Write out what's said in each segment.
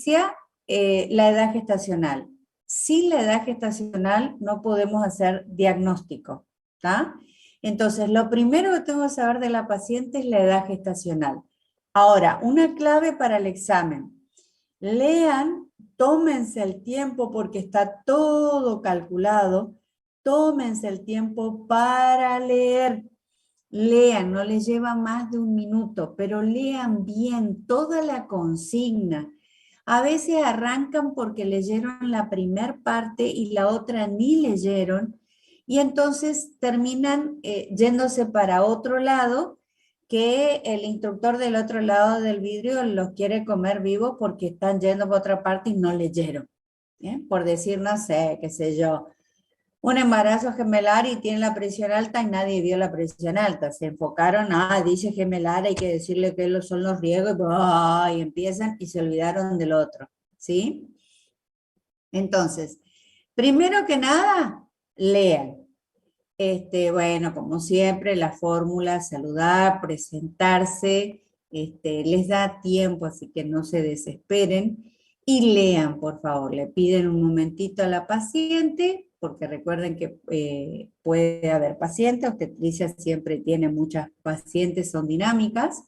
Patricia, la edad gestacional. Sin la edad gestacional no podemos hacer diagnóstico, ¿tá? Entonces, lo primero que tengo que saber de la paciente es la edad gestacional. Ahora, una clave para el examen. Lean, tómense el tiempo porque está todo calculado. Tómense el tiempo para leer. Lean, no les lleva más de 1 minuto, pero lean bien toda la consigna. A veces arrancan porque leyeron la primer parte y la otra ni leyeron, y entonces terminan yéndose para otro lado, que el instructor del otro lado del vidrio los quiere comer vivos porque están yendo por otra parte y no leyeron. ¿Bien? Por decir, no sé, qué sé yo, un embarazo gemelar y tiene la presión alta y nadie vio la presión alta. Se enfocaron, dice gemelar, hay que decirle que son los riesgos, y empiezan y se olvidaron del otro, ¿sí? Entonces, primero que nada, lean. Bueno, como siempre, la fórmula, saludar, presentarse, les da tiempo, así que no se desesperen. Y lean, por favor, le piden un momentito a la paciente, porque recuerden que puede haber pacientes, obstetricia siempre tiene muchas pacientes, son dinámicas.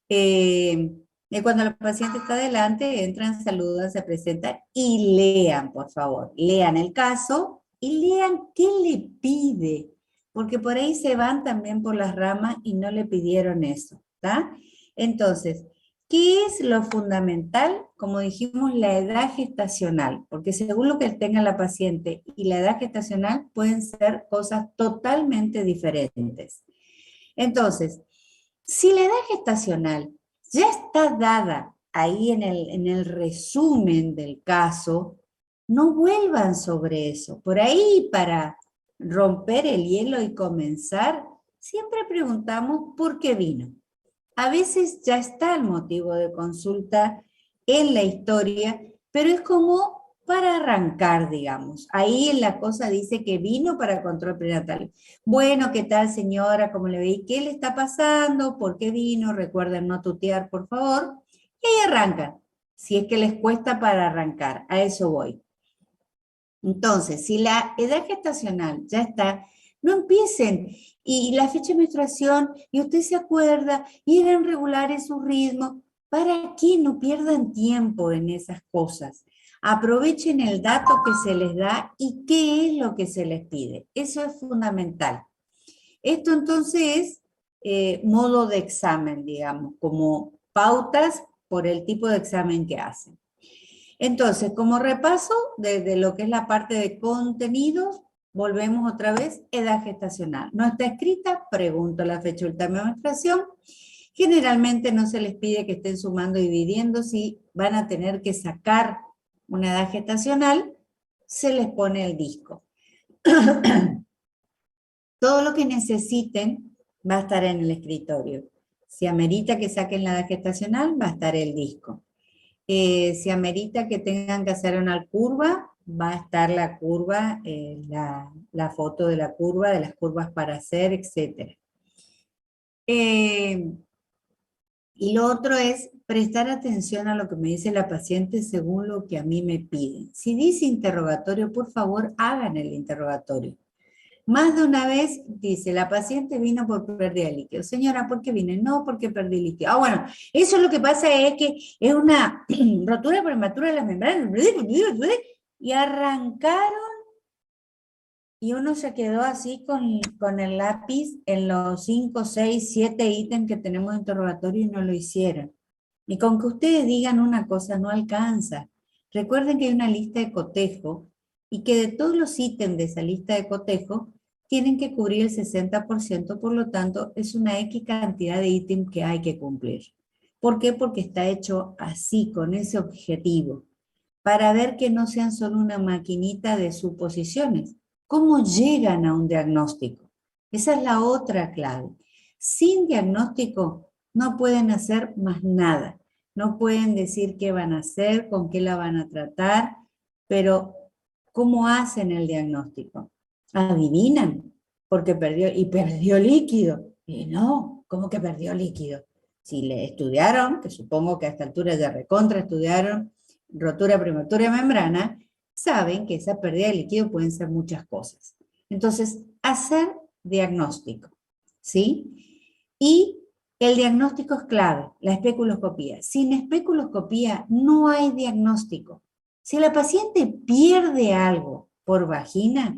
Y cuando la paciente está adelante, entran, saludan, se presentan y lean, por favor. Lean el caso y lean qué le pide, porque por ahí se van también por las ramas y no le pidieron eso, ¿está? Entonces, ¿qué es lo fundamental? Como dijimos, la edad gestacional, porque según lo que tenga la paciente y la edad gestacional pueden ser cosas totalmente diferentes. Entonces, si la edad gestacional ya está dada ahí en el resumen del caso, no vuelvan sobre eso. Por ahí, para romper el hielo y comenzar, siempre preguntamos por qué vino. A veces ya está el motivo de consulta en la historia, pero es como para arrancar, digamos. Ahí en la cosa dice que vino para control prenatal. Bueno, ¿qué tal, señora? ¿Cómo le veis? ¿Qué le está pasando? ¿Por qué vino? Recuerden no tutear, por favor. Y ahí arrancan, si es que les cuesta para arrancar. A eso voy. Entonces, si la edad gestacional ya está, no empiecen. Y la fecha de menstruación, y usted se acuerda, y eran regulares sus ritmos. ¿Para qué no pierdan tiempo en esas cosas? Aprovechen el dato que se les da y qué es lo que se les pide. Eso es fundamental. Esto entonces es modo de examen, digamos, como pautas por el tipo de examen que hacen. Entonces, como repaso de lo que es la parte de contenidos, volvemos otra vez, edad gestacional. No está escrita, pregunto la fecha de última menstruación. Generalmente no se les pide que estén sumando y dividiendo. Si van a tener que sacar una edad gestacional, se les pone el disco. Todo lo que necesiten va a estar en el escritorio. Si amerita que saquen la edad gestacional, va a estar el disco. Si amerita que tengan que hacer una curva, va a estar la curva, la foto de la curva, de las curvas para hacer, etc. Y lo otro es prestar atención a lo que me dice la paciente según lo que a mí me piden. Si dice interrogatorio, por favor, hagan el interrogatorio. Más de una vez dice, la paciente vino por pérdida de líquido. Señora, ¿por qué vine? No, porque perdí líquido. Bueno, eso lo que pasa es que es una rotura prematura de las membranas. Y arrancaron y uno se quedó así con el lápiz en los 5, 6, 7 ítems que tenemos de interrogatorio y no lo hicieron. Y con que ustedes digan una cosa no alcanza. Recuerden que hay una lista de cotejo y que de todos los ítems de esa lista de cotejo tienen que cubrir el 60%, por lo tanto es una X cantidad de ítems que hay que cumplir. ¿Por qué? Porque está hecho así, con ese objetivo, para ver que no sean solo una maquinita de suposiciones. ¿Cómo llegan a un diagnóstico? Esa es la otra clave. Sin diagnóstico no pueden hacer más nada. No pueden decir qué van a hacer, con qué la van a tratar, pero ¿cómo hacen el diagnóstico? Adivinan, porque perdió líquido. Y no, ¿cómo que perdió líquido? Si le estudiaron, que supongo que a esta altura ya recontra estudiaron, rotura prematura de membrana, saben que esa pérdida de líquido pueden ser muchas cosas. Entonces, hacer diagnóstico, ¿sí? Y el diagnóstico es clave, la especuloscopía. Sin especuloscopía no hay diagnóstico. Si la paciente pierde algo por vagina,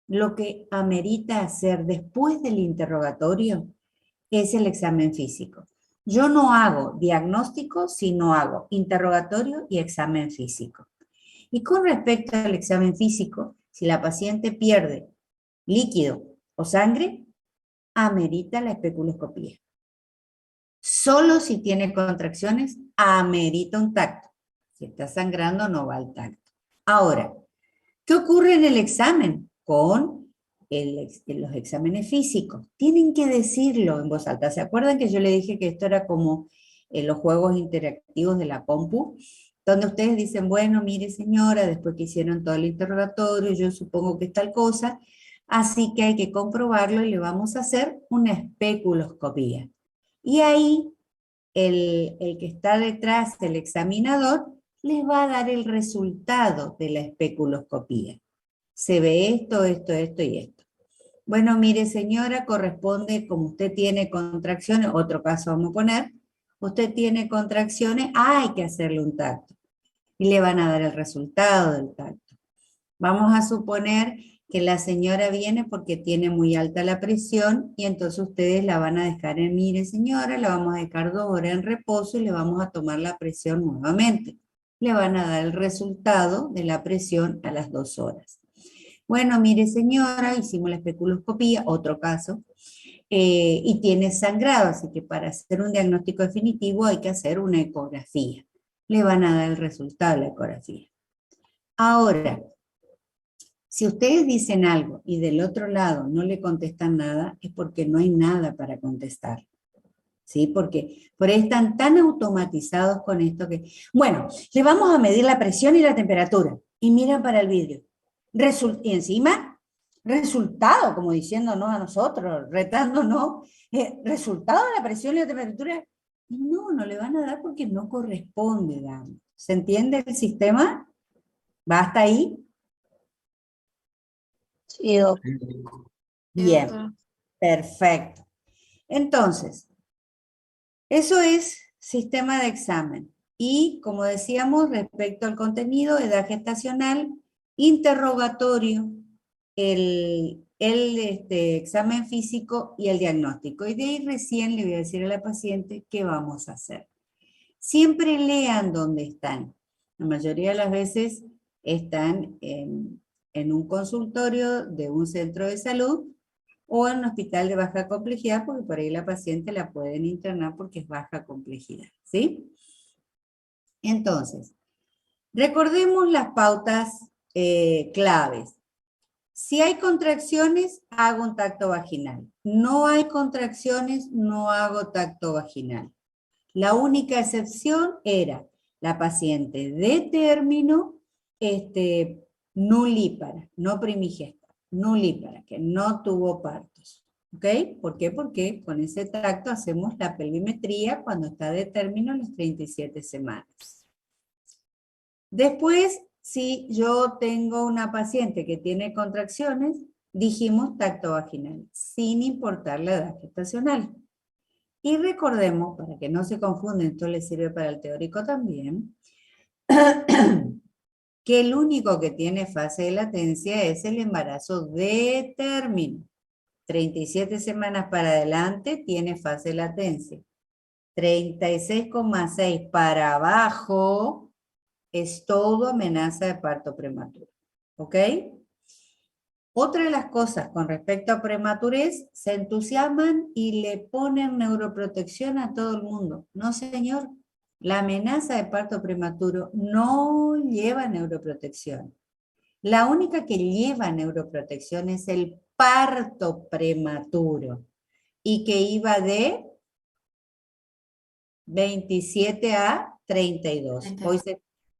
lo que amerita hacer después del interrogatorio es el examen físico. Yo no hago diagnóstico si no hago interrogatorio y examen físico. Y con respecto al examen físico, si la paciente pierde líquido o sangre, amerita la especuloscopía. Solo si tiene contracciones, amerita un tacto. Si está sangrando, no va al tacto. Ahora, ¿qué ocurre en el examen? Con los exámenes físicos. Tienen que decirlo en voz alta. ¿Se acuerdan que yo le dije que esto era como los juegos interactivos de la compu? Donde ustedes dicen, bueno, mire señora, después que hicieron todo el interrogatorio, yo supongo que es tal cosa, así que hay que comprobarlo y le vamos a hacer una especuloscopía. Y ahí el que está detrás del examinador les va a dar el resultado de la especuloscopía. Se ve esto, esto, esto y esto. Bueno, mire señora, corresponde, como usted tiene contracciones, otro caso vamos a poner, usted tiene contracciones, hay que hacerle un tacto. Y le van a dar el resultado del tacto. Vamos a suponer que la señora viene porque tiene muy alta la presión y entonces ustedes la van a dejar en, mire señora, la vamos a dejar 2 horas en reposo y le vamos a tomar la presión nuevamente. Le van a dar el resultado de la presión a las 2 horas. Bueno, mire señora, hicimos la especuloscopía, otro caso, y tiene sangrado, así que para hacer un diagnóstico definitivo hay que hacer una ecografía. Le van a dar el resultado de la ecografía. Ahora, si ustedes dicen algo y del otro lado no le contestan nada, es porque no hay nada para contestar. ¿Sí? Porque por ahí están tan automatizados con esto que, bueno, le vamos a medir la presión y la temperatura. Y miran para el vidrio. Y encima, resultado, como diciéndonos a nosotros, retándonos, resultado de la presión y la temperatura. No, no le van a dar porque no corresponde, Dan. ¿Se entiende el sistema? ¿Va hasta ahí? Sí, doc. Bien, perfecto. Entonces, eso es sistema de examen. Y como decíamos, respecto al contenido, edad gestacional, interrogatorio, el examen físico y el diagnóstico. Y de ahí recién le voy a decir a la paciente qué vamos a hacer. Siempre lean dónde están. La mayoría de las veces están en un consultorio de un centro de salud o en un hospital de baja complejidad, porque por ahí la paciente la pueden internar porque es baja complejidad, ¿sí? Entonces, recordemos las pautas claves. Si hay contracciones, hago un tacto vaginal. No hay contracciones, no hago tacto vaginal. La única excepción era la paciente de término nulípara, no primigesta, nulípara, que no tuvo partos. ¿Ok? ¿Por qué? Porque con ese tacto hacemos la pelvimetría cuando está de término las 37 semanas. Después, si yo tengo una paciente que tiene contracciones, dijimos tacto vaginal, sin importar la edad gestacional. Y recordemos, para que no se confunden, esto les sirve para el teórico también, que el único que tiene fase de latencia es el embarazo de término. 37 semanas para adelante tiene fase de latencia. 36,6 para abajo es todo amenaza de parto prematuro. ¿Ok? Otra de las cosas con respecto a prematurez, se entusiasman y le ponen neuroprotección a todo el mundo. No, señor, la amenaza de parto prematuro no lleva neuroprotección. La única que lleva neuroprotección es el parto prematuro y que iba de 27 a 32.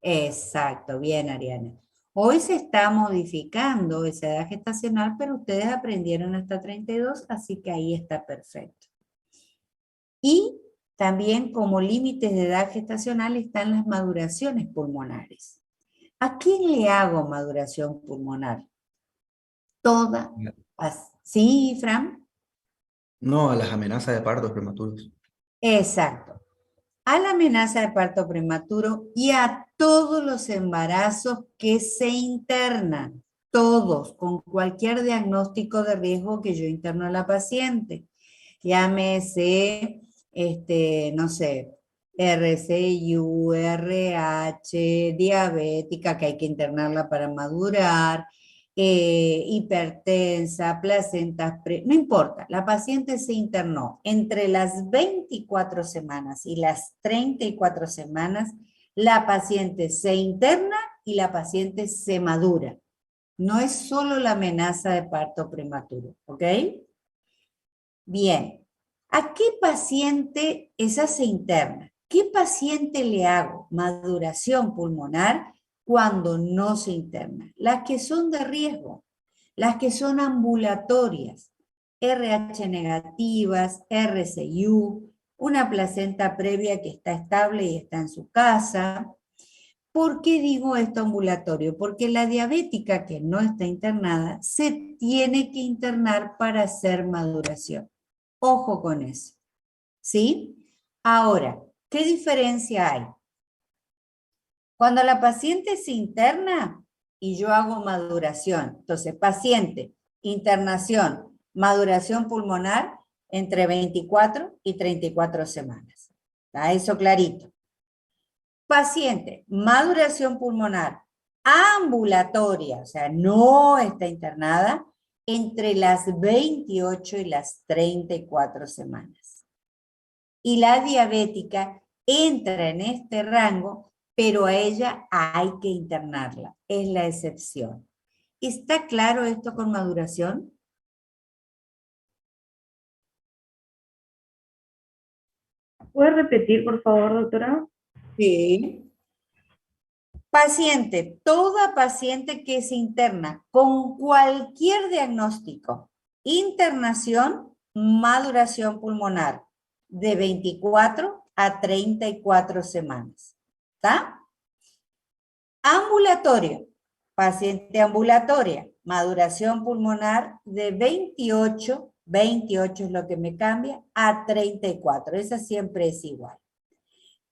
Exacto, bien, Ariana. Hoy se está modificando esa edad gestacional, pero ustedes aprendieron hasta 32, así que ahí está perfecto. Y también como límites de edad gestacional están las maduraciones pulmonares. ¿A quién le hago maduración pulmonar? Toda. ¿Sí, Fran? No, a las amenazas de partos prematuros. Exacto. A la amenaza de parto prematuro y a todos los embarazos que se internan, todos, con cualquier diagnóstico de riesgo que yo interno a la paciente. Llámese, no sé, RCIU, RH, diabética, que hay que internarla para madurar, hipertensa, placentas, no importa, la paciente se internó entre las 24 semanas y las 34 semanas, la paciente se interna y la paciente se madura. No es solo la amenaza de parto prematuro, ¿ok? Bien, ¿a qué paciente esa se interna? ¿Qué paciente le hago maduración pulmonar cuando no se interna? Las que son de riesgo, las que son ambulatorias, RH negativas, RCIU, una placenta previa que está estable y está en su casa. ¿Por qué digo esto ambulatorio? Porque la diabética que no está internada se tiene que internar para hacer maduración. Ojo con eso, ¿sí? Ahora, ¿qué diferencia hay? Cuando la paciente se interna y yo hago maduración, entonces paciente, internación, maduración pulmonar entre 24 y 34 semanas. ¿Está eso clarito? Paciente, maduración pulmonar ambulatoria, o sea, no está internada, entre las 28 y las 34 semanas. Y la diabética entra en este rango, pero a ella hay que internarla, es la excepción. ¿Está claro esto con maduración? ¿Puede repetir, por favor, doctora? Sí. Paciente, toda paciente que se interna con cualquier diagnóstico, internación, maduración pulmonar, de 24 a 34 semanas. ¿Está? Ambulatorio, paciente ambulatoria, maduración pulmonar de 28 es lo que me cambia, a 34. Esa siempre es igual.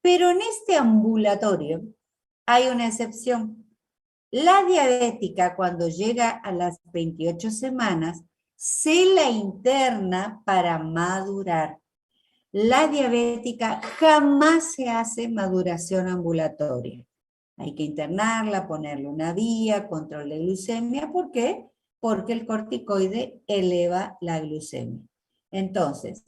Pero en este ambulatorio hay una excepción. La diabética, cuando llega a las 28 semanas, se la interna para madurar. La diabética jamás se hace maduración ambulatoria. Hay que internarla, ponerle una vía, control de glucemia. ¿Por qué? Porque el corticoide eleva la glucemia. Entonces,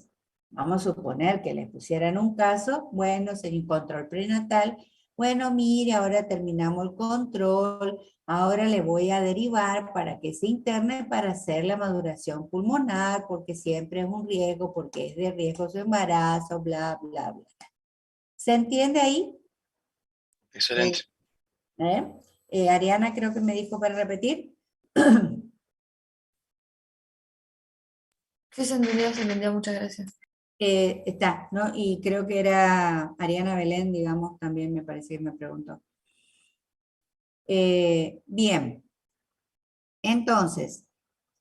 vamos a suponer que le pusieran un caso, bueno, sería un control prenatal. Bueno, mire, ahora terminamos el control, ahora le voy a derivar para que se interne para hacer la maduración pulmonar, porque siempre es un riesgo, porque es de riesgo su embarazo, bla, bla, bla. ¿Se entiende ahí? Excelente. Ariana creo que me dijo para repetir. Sí, se entendió, muchas gracias. Está, ¿no? Y creo que era Ariana Belén, digamos, también me parece que me preguntó. Bien, entonces,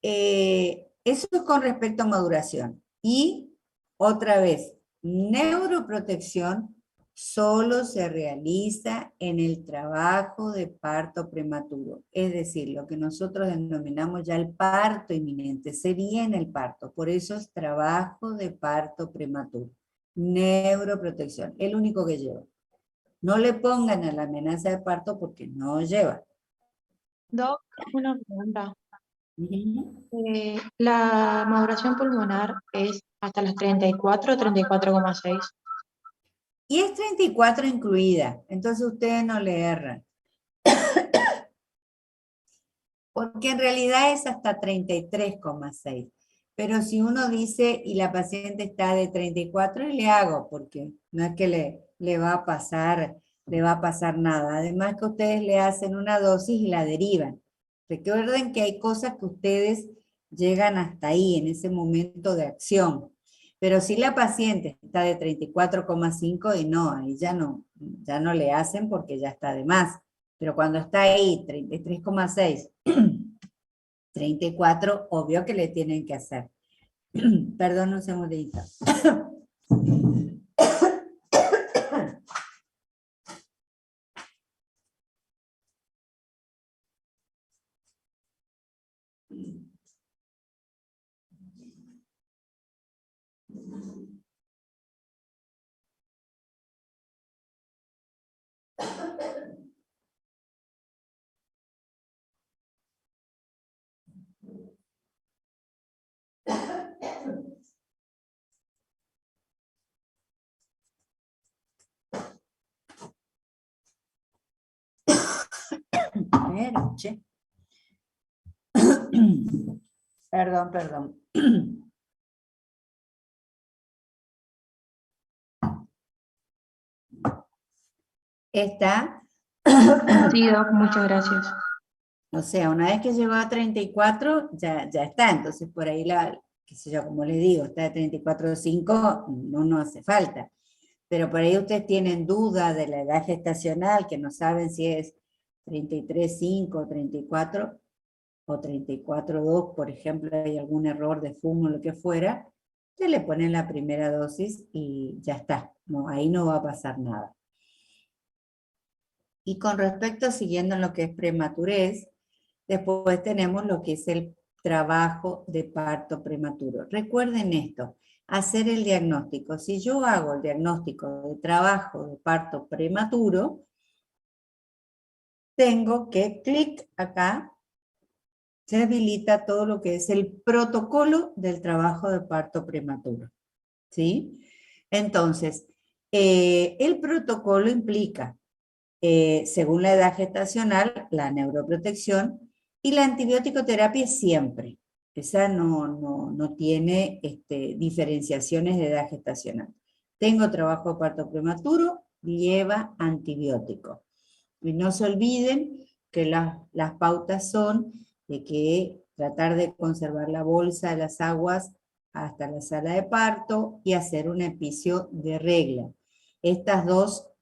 eso es con respecto a maduración. Y otra vez, neuroprotección solo se realiza en el trabajo de parto prematuro, es decir, lo que nosotros denominamos ya el parto inminente, se viene el parto, por eso es trabajo de parto prematuro. Neuroprotección, el único que lleva. No le pongan a la amenaza de parto porque no lleva. Doc, una pregunta. Ujú. La maduración pulmonar es hasta las 34 o 34,6. Y es 34 incluida, entonces ustedes no le erran. Porque en realidad es hasta 33,6. Pero si uno dice, y la paciente está de 34, y le hago, porque no es que le va a pasar nada. Además que ustedes le hacen una dosis y la derivan. Recuerden que hay cosas que ustedes llegan hasta ahí, en ese momento de acción. Pero si la paciente está de 34,5 y no, ahí ya no le hacen porque ya está de más. Pero cuando está ahí, 33,6, 34, obvio que le tienen que hacer. Perdón un segundito. Pero, che. Perdón, perdón. Esta, Sí, Doc, muchas gracias. o sea, una vez que llegó a 34, ya está. Entonces, por ahí qué sé yo, como les digo, está de 34,5, no hace falta. Pero por ahí ustedes tienen duda de la edad gestacional, que no saben si es 33,5, 34 o 34,2, por ejemplo, hay algún error de fumo o lo que fuera, se le ponen la primera dosis y ya está. No, ahí no va a pasar nada. Y con respecto, siguiendo en lo que es prematurez, después tenemos lo que es el trabajo de parto prematuro. Recuerden esto, hacer el diagnóstico. Si yo hago el diagnóstico de trabajo de parto prematuro, tengo que clic acá, se habilita todo lo que es el protocolo del trabajo de parto prematuro. ¿Sí? Entonces, el protocolo implica, según la edad gestacional, la neuroprotección y la antibiótico terapia siempre. Esa no tiene diferenciaciones de edad gestacional. Tengo trabajo de parto prematuro, lleva antibiótico. Y no se olviden que las pautas son de que tratar de conservar la bolsa de las aguas hasta la sala de parto y hacer un epicio de regla. Estas dos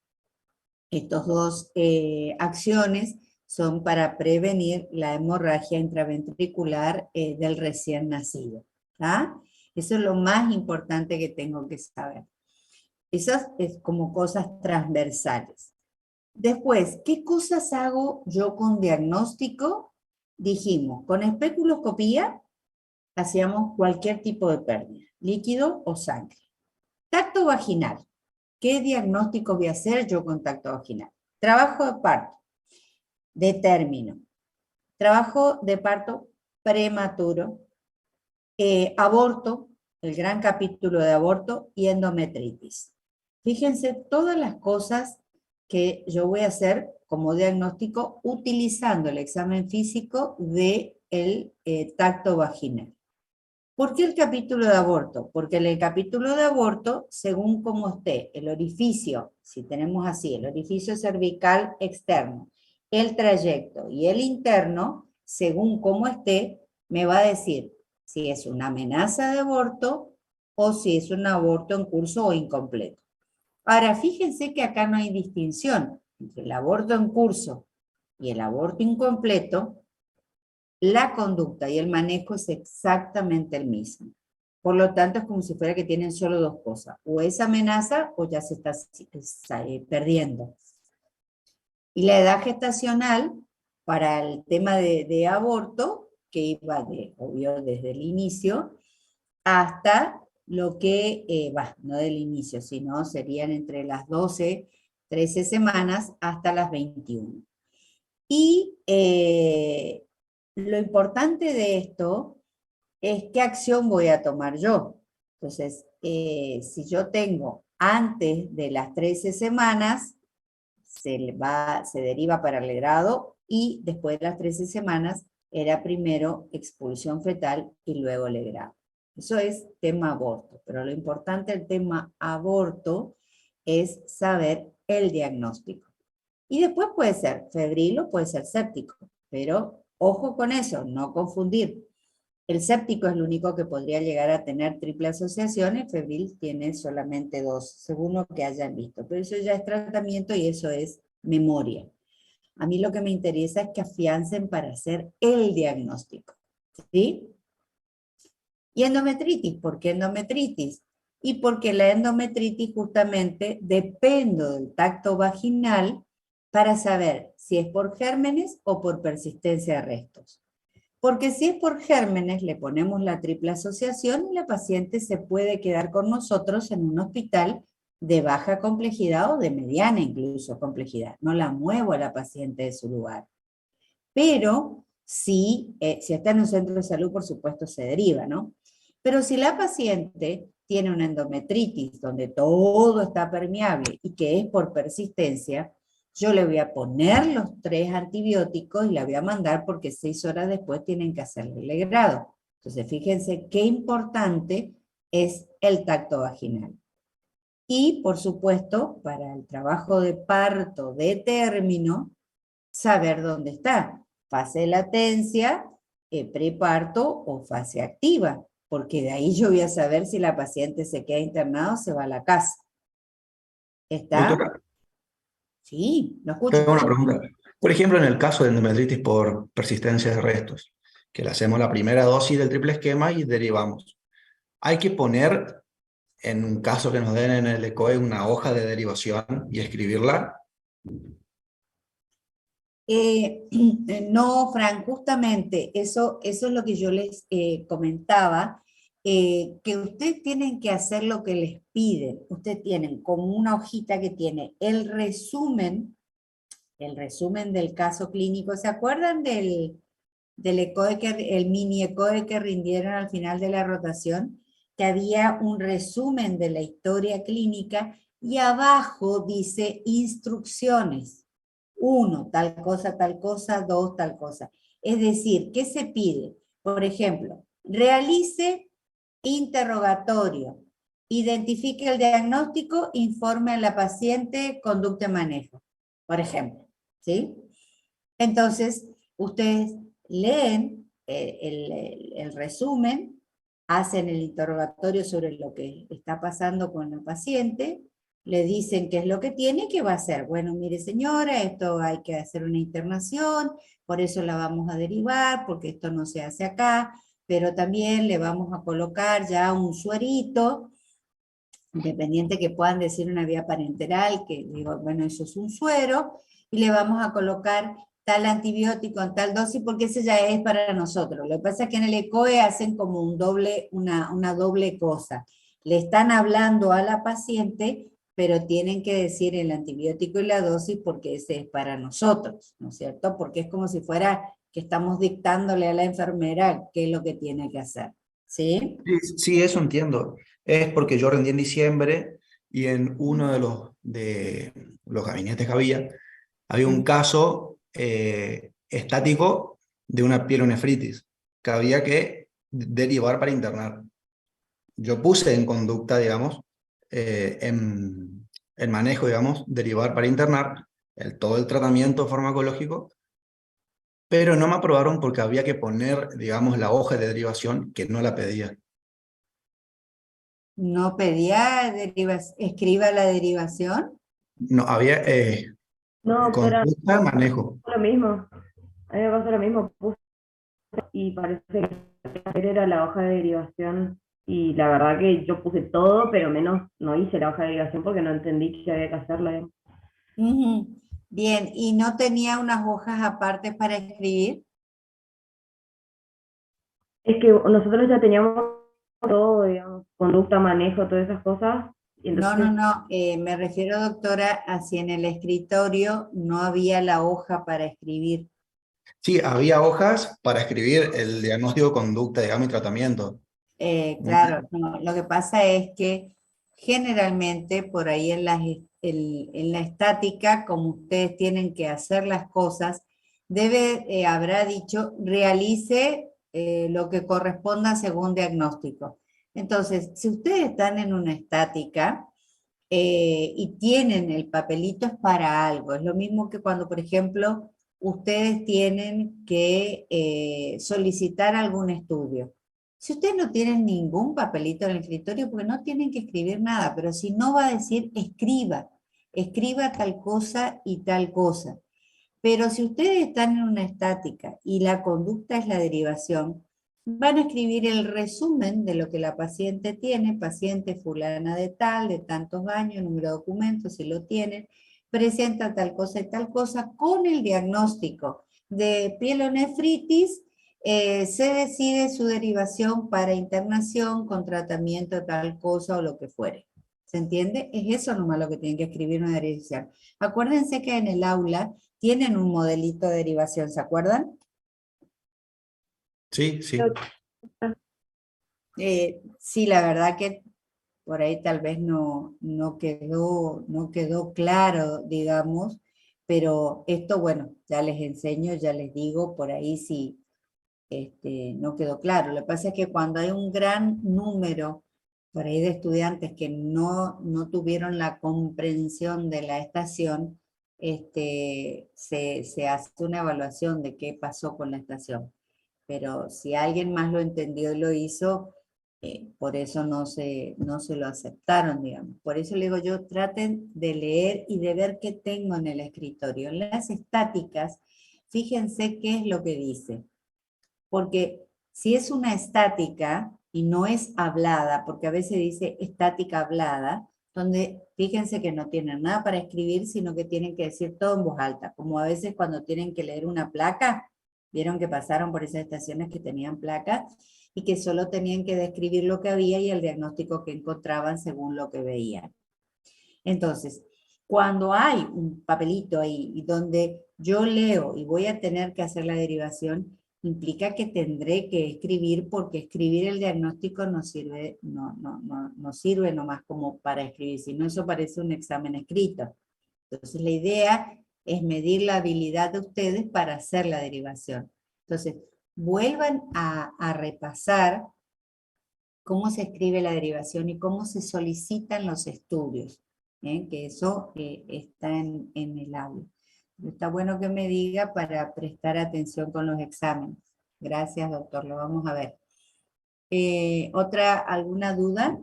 acciones son para prevenir la hemorragia intraventricular del recién nacido. ¿Tá? Eso es lo más importante que tengo que saber. Esas es como cosas transversales. Después, ¿qué cosas hago yo con diagnóstico? Dijimos, con especuloscopía hacíamos cualquier tipo de pérdida, líquido o sangre. Tacto vaginal. ¿Qué diagnóstico voy a hacer yo con tacto vaginal? Trabajo de parto, de término. Trabajo de parto prematuro. Aborto, el gran capítulo de aborto y endometritis. Fíjense todas las cosas que yo voy a hacer como diagnóstico utilizando el examen físico del tacto vaginal. ¿Por qué el capítulo de aborto? Porque en el capítulo de aborto, según cómo esté el orificio, si tenemos así, el orificio cervical externo, el trayecto y el interno, según cómo esté, me va a decir si es una amenaza de aborto o si es un aborto en curso o incompleto. Ahora, fíjense que acá no hay distinción entre el aborto en curso y el aborto incompleto. La conducta y el manejo es exactamente el mismo. Por lo tanto, es como si fuera que tienen solo dos cosas. O es amenaza o ya se está perdiendo. Y la edad gestacional para el tema de aborto, que iba obvio desde el inicio, hasta lo que, no del inicio, sino serían entre las 12, 13 semanas hasta las 21. Y lo importante de esto es qué acción voy a tomar yo. Entonces, si yo tengo antes de las 13 semanas, se deriva para el legrado y después de las 13 semanas era primero expulsión fetal y luego legrado. Eso es tema aborto, pero lo importante del tema aborto es saber el diagnóstico. Y después puede ser febril o puede ser séptico, pero ojo con eso, no confundir. El séptico es el único que podría llegar a tener triple asociación, el febril tiene solamente 2, según lo que hayan visto. Pero eso ya es tratamiento y eso es memoria. A mí lo que me interesa es que afiancen para hacer el diagnóstico, ¿sí? Y endometritis, ¿por qué endometritis? Y porque la endometritis justamente depende del tacto vaginal para saber si es por gérmenes o por persistencia de restos. Porque si es por gérmenes, le ponemos la triple asociación y la paciente se puede quedar con nosotros en un hospital de baja complejidad o de mediana incluso complejidad. No la muevo a la paciente de su lugar. Pero si está en un centro de salud, por supuesto, se deriva, ¿no? Pero si la paciente tiene una endometritis donde todo está permeable y que es por persistencia, yo le voy a poner los 3 antibióticos y la voy a mandar porque 6 horas después tienen que hacerle el legrado. Entonces, fíjense qué importante es el tacto vaginal. Y, por supuesto, para el trabajo de parto de término, saber dónde está. Fase de latencia, preparto o fase activa, porque de ahí yo voy a saber si la paciente se queda internada o se va a la casa. ¿Está? Doctora, Sí, lo escucho. tengo una pregunta. Por ejemplo, en el caso de endometritis por persistencia de restos, que le hacemos la primera dosis del triple esquema y derivamos. Hay que poner, en un caso que nos den en el ECOE, una hoja de derivación y escribirla. No, Fran, justamente eso es lo que yo les comentaba, que ustedes tienen que hacer lo que les piden. Ustedes tienen como una hojita que tiene el resumen del caso clínico. ¿Se acuerdan del ECOE, el mini ECOE que rindieron al final de la rotación? Que había un resumen de la historia clínica y abajo dice instrucciones. 1, tal cosa, 2, tal cosa. Es decir, ¿qué se pide? Por ejemplo, realice interrogatorio, identifique el diagnóstico, informe a la paciente, conducta y manejo, por ejemplo, ¿sí? Entonces, ustedes leen el resumen, hacen el interrogatorio sobre lo que está pasando con la paciente, le dicen qué es lo que tiene, qué va a hacer. Bueno, mire señora, esto hay que hacer una internación, por eso la vamos a derivar, porque esto no se hace acá, pero también le vamos a colocar ya un suerito, independiente que puedan decir una vía parenteral, que digo, bueno, eso es un suero, y le vamos a colocar tal antibiótico en tal dosis, porque ese ya es para nosotros. Lo que pasa es que en el ECOE hacen como una doble cosa. Le están hablando a la paciente, pero tienen que decir el antibiótico y la dosis porque ese es para nosotros, ¿no es cierto? Porque es como si fuera que estamos dictándole a la enfermera qué es lo que tiene que hacer, ¿sí? Sí, sí, eso entiendo. Es porque yo rendí en diciembre y en uno de los gabinetes que había un caso estático de una pielonefritis que había que derivar para internar. Yo puse en conducta, digamos, en manejo, digamos, derivar para internar, todo el tratamiento farmacológico, pero no me aprobaron porque había que poner, digamos, la hoja de derivación que no la pedía. No pedía escriba la derivación. No, había No, doctora, conducta, manejo. lo mismo. A mí me pasó lo mismo. Puse y parece que era la hoja de derivación. Y la verdad que yo puse todo, pero menos no hice la hoja de derivación porque no entendí que había que hacerla. Ujú. Bien, ¿y no tenía unas hojas aparte para escribir? Es que nosotros ya teníamos todo, digamos, conducta, manejo, todas esas cosas. Y No, entonces, me refiero, doctora, a si en el escritorio no había la hoja para escribir. Sí, había hojas para escribir el diagnóstico de conducta, digamos, y tratamiento. Claro, no, lo que pasa es que generalmente por ahí en la estática, como ustedes tienen que hacer las cosas, habrá dicho, realice lo que corresponda según diagnóstico. Entonces, si ustedes están en una estática y tienen el papelito es para algo, es lo mismo que cuando, por ejemplo, ustedes tienen que solicitar algún estudio. Si ustedes no tienen ningún papelito en el escritorio, porque no tienen que escribir nada, pero si no va a decir escriba tal cosa y tal cosa. Pero si ustedes están en una estática y la conducta es la derivación, van a escribir el resumen de lo que la paciente tiene, paciente fulana de tal, de tantos años, número de documentos, si lo tienen, presenta tal cosa y tal cosa, con el diagnóstico de pielonefritis, se decide su derivación para internación, con tratamiento de tal cosa o lo que fuere. ¿Se entiende? Es eso nomás lo que tienen que escribir una derivación. Acuérdense que en el aula tienen un modelito de derivación, ¿se acuerdan? Sí, sí. Sí, la verdad que por ahí tal vez no quedó claro, digamos, pero esto, bueno, ya les enseño, ya les digo, por ahí sí no quedó claro. Lo que pasa es que cuando hay un gran número por ahí de estudiantes que no tuvieron la comprensión de la estación, se hace una evaluación de qué pasó con la estación. Pero si alguien más lo entendió y lo hizo, por eso no se lo aceptaron, digamos. Por eso le digo yo, traten de leer y de ver qué tengo en el escritorio. En las estáticas, fíjense qué es lo que dice. Porque si es una estática y no es hablada, porque a veces dice estática hablada, donde fíjense que no tienen nada para escribir, sino que tienen que decir todo en voz alta, como a veces cuando tienen que leer una placa, vieron que pasaron por esas estaciones que tenían placas y que solo tenían que describir lo que había y el diagnóstico que encontraban según lo que veían. Entonces, cuando hay un papelito ahí y donde yo leo y voy a tener que hacer la derivación, implica que tendré que escribir, porque escribir el diagnóstico no sirve nomás como para escribir, sino eso parece un examen escrito. Entonces la idea es medir la habilidad de ustedes para hacer la derivación. Entonces, vuelvan a repasar cómo se escribe la derivación y cómo se solicitan los estudios, que eso está en el aula. Está bueno que me diga para prestar atención con los exámenes. Gracias, doctor, lo vamos a ver. ¿Alguna duda?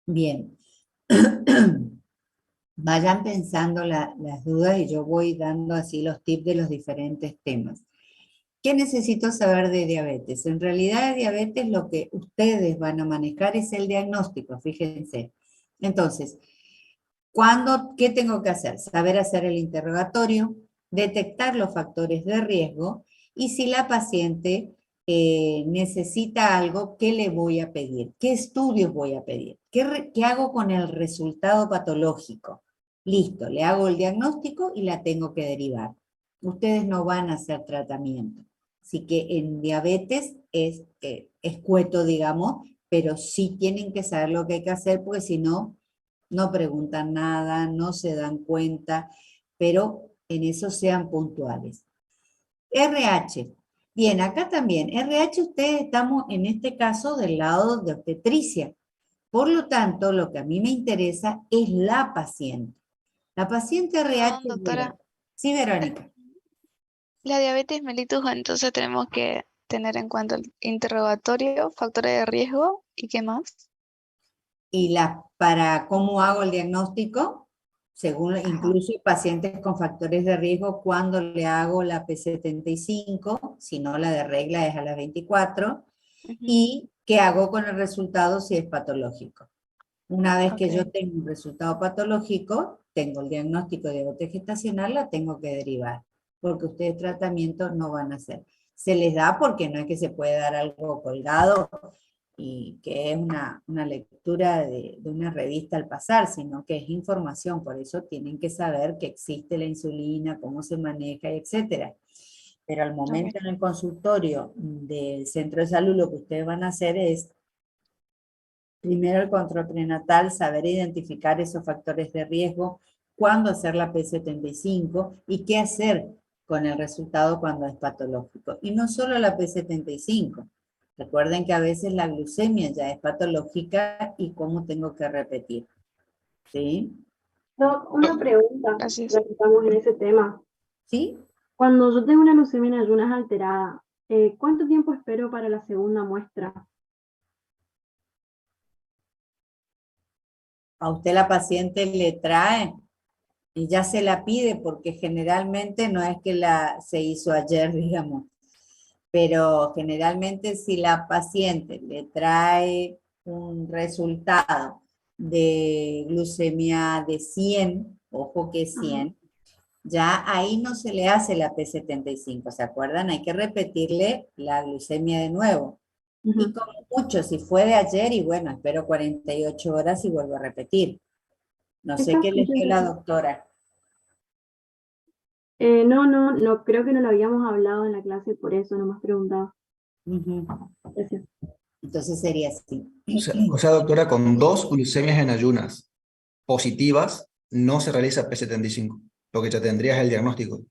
Bien. Vayan pensando las dudas y yo voy dando así los tips de los diferentes temas. ¿Qué necesito saber de diabetes? En realidad de diabetes lo que ustedes van a manejar es el diagnóstico, fíjense. Entonces, ¿qué tengo que hacer? Saber hacer el interrogatorio, detectar los factores de riesgo y si la paciente necesita algo, ¿qué le voy a pedir? ¿Qué estudios voy a pedir? ¿Qué hago con el resultado patológico? Listo, le hago el diagnóstico y la tengo que derivar. Ustedes no van a hacer tratamiento. Así que en diabetes es escueto, digamos, pero sí tienen que saber lo que hay que hacer, porque si no, no preguntan nada, no se dan cuenta, pero en eso sean puntuales. RH. Bien, acá también, RH ustedes estamos en este caso del lado de obstetricia. Por lo tanto, lo que a mí me interesa es la paciente. La paciente RH... Perdón, doctora. Sí, Verónica. La diabetes mellitus, entonces tenemos que tener en cuenta el interrogatorio, factores de riesgo y qué más. Y para cómo hago el diagnóstico, según incluso pacientes con factores de riesgo, cuando le hago la P75, si no la de regla es a las 24, y qué hago con el resultado si es patológico. Una vez que yo tengo un resultado patológico, tengo el diagnóstico de diabetes gestacional, la tengo que derivar, porque ustedes tratamiento no van a hacer. Se les da porque no es que se puede dar algo colgado y que es una lectura de una revista al pasar, sino que es información, por eso tienen que saber que existe la insulina, cómo se maneja, etcétera. Pero al momento en el consultorio del centro de salud, lo que ustedes van a hacer es, primero el control prenatal, saber identificar esos factores de riesgo, cuándo hacer la P75 y qué hacer con el resultado cuando es patológico. Y no solo la P75, Recuerden que a veces la glucemia ya es patológica y cómo tengo que repetir. ¿Sí? Doc, una pregunta, Gracias. ya que estamos en ese tema. ¿Sí? Cuando yo tengo una leucemia en ayunas alterada, ¿cuánto tiempo espero para la segunda muestra? A usted la paciente le trae y ya se la pide porque generalmente no es que se hizo ayer, digamos, pero generalmente si la paciente le trae un resultado de glucemia de 100, ojo que es 100, ya ahí no se le hace la P75, ¿se acuerdan? Hay que repetirle la glucemia de nuevo. Y Ujú. como mucho, si fue de ayer, y bueno, espero 48 horas y vuelvo a repetir. No sé Está qué les dio la bien. doctora. No, creo que no lo habíamos hablado en la clase, por eso no me has preguntado. Ujú. Gracias. Entonces sería así. O sea, doctora, con 2 glucemias en ayunas positivas no se realiza P75, porque ya tendrías el diagnóstico.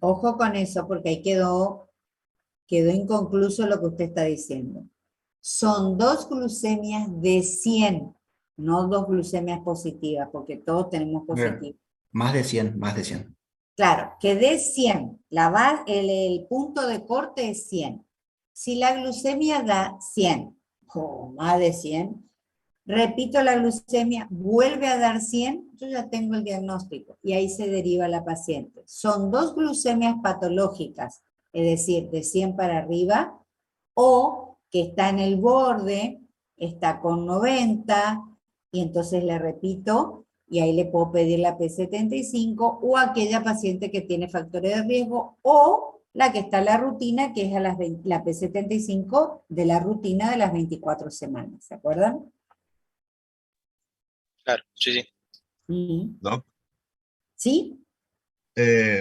Ojo con eso, porque ahí quedó inconcluso lo que usted está diciendo. Son 2 glucemias de 100, no 2 glucemias positivas, porque todos tenemos Bien. positivas. Más de 100, más de 100. Claro, que de 100, el punto de corte es 100. Si la glucemia da 100, o más de 100, repito la glucemia, vuelve a dar 100, yo ya tengo el diagnóstico y ahí se deriva la paciente. Son 2 glucemias patológicas, es decir, de 100 para arriba, o que está en el borde, está con 90, y entonces le repito, y ahí le puedo pedir la P75, o aquella paciente que tiene factores de riesgo, o la que está en la rutina, que es la P75 de la rutina de las 24 semanas, ¿se acuerdan? Claro, sí, sí. Doc, ¿Sí?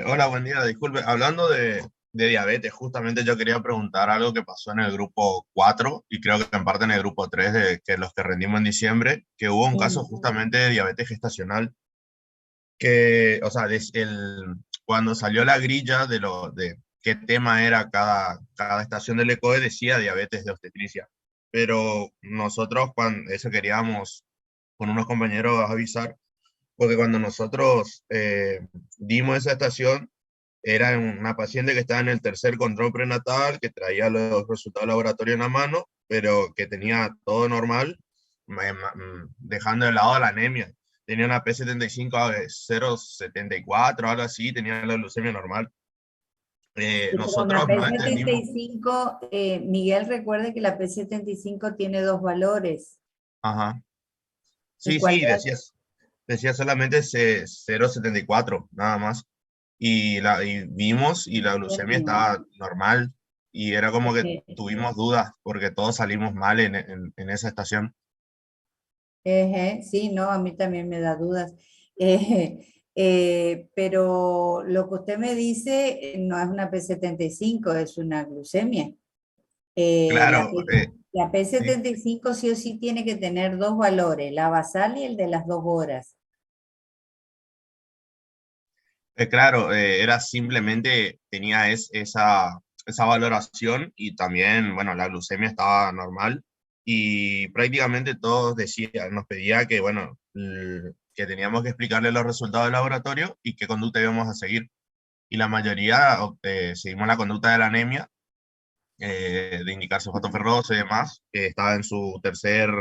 hola, buen día. Disculpe, hablando de diabetes, justamente yo quería preguntar algo que pasó en el grupo 4 y creo que en parte en el grupo 3 de que los que rendimos en diciembre, que hubo un caso justamente de diabetes gestacional que, o sea, cuando salió la grilla de qué tema era cada estación del ECOE decía diabetes de obstetricia, pero nosotros cuando eso queríamos con unos compañeros avisar porque cuando nosotros dimos esa estación, era una paciente que estaba en el tercer control prenatal, que traía los resultados laboratorios en la mano, pero que tenía todo normal, dejando de lado la anemia. Tenía una P75 de 0,74, algo así, tenía la leucemia normal. Pero una Nosotros no entendimos. P75, Miguel, recuerde que la P75 tiene 2 valores. Ajá. ¿Y Sí, cuál sí, era? decía solamente 0,74, nada más. Y vimos y la glucemia No. estaba normal y era como que tuvimos dudas porque todos salimos mal en esa estación. Sí, no, a mí también me da dudas. Pero lo que usted me dice no es una P75, es una glucemia. Eh, la, Claro, P- la sí, P75 sí o sí tiene que tener 2 valores, la basal y el de las 2 horas. claro, era simplemente tenía esa valoración y también, bueno, la glucemia estaba normal y prácticamente todos decían, nos pedía que, bueno, que teníamos que explicarle los resultados del laboratorio y qué conducta íbamos a seguir. Y la mayoría seguimos la conducta de la anemia, de indicar sulfato ferroso y demás, que estaba en su tercer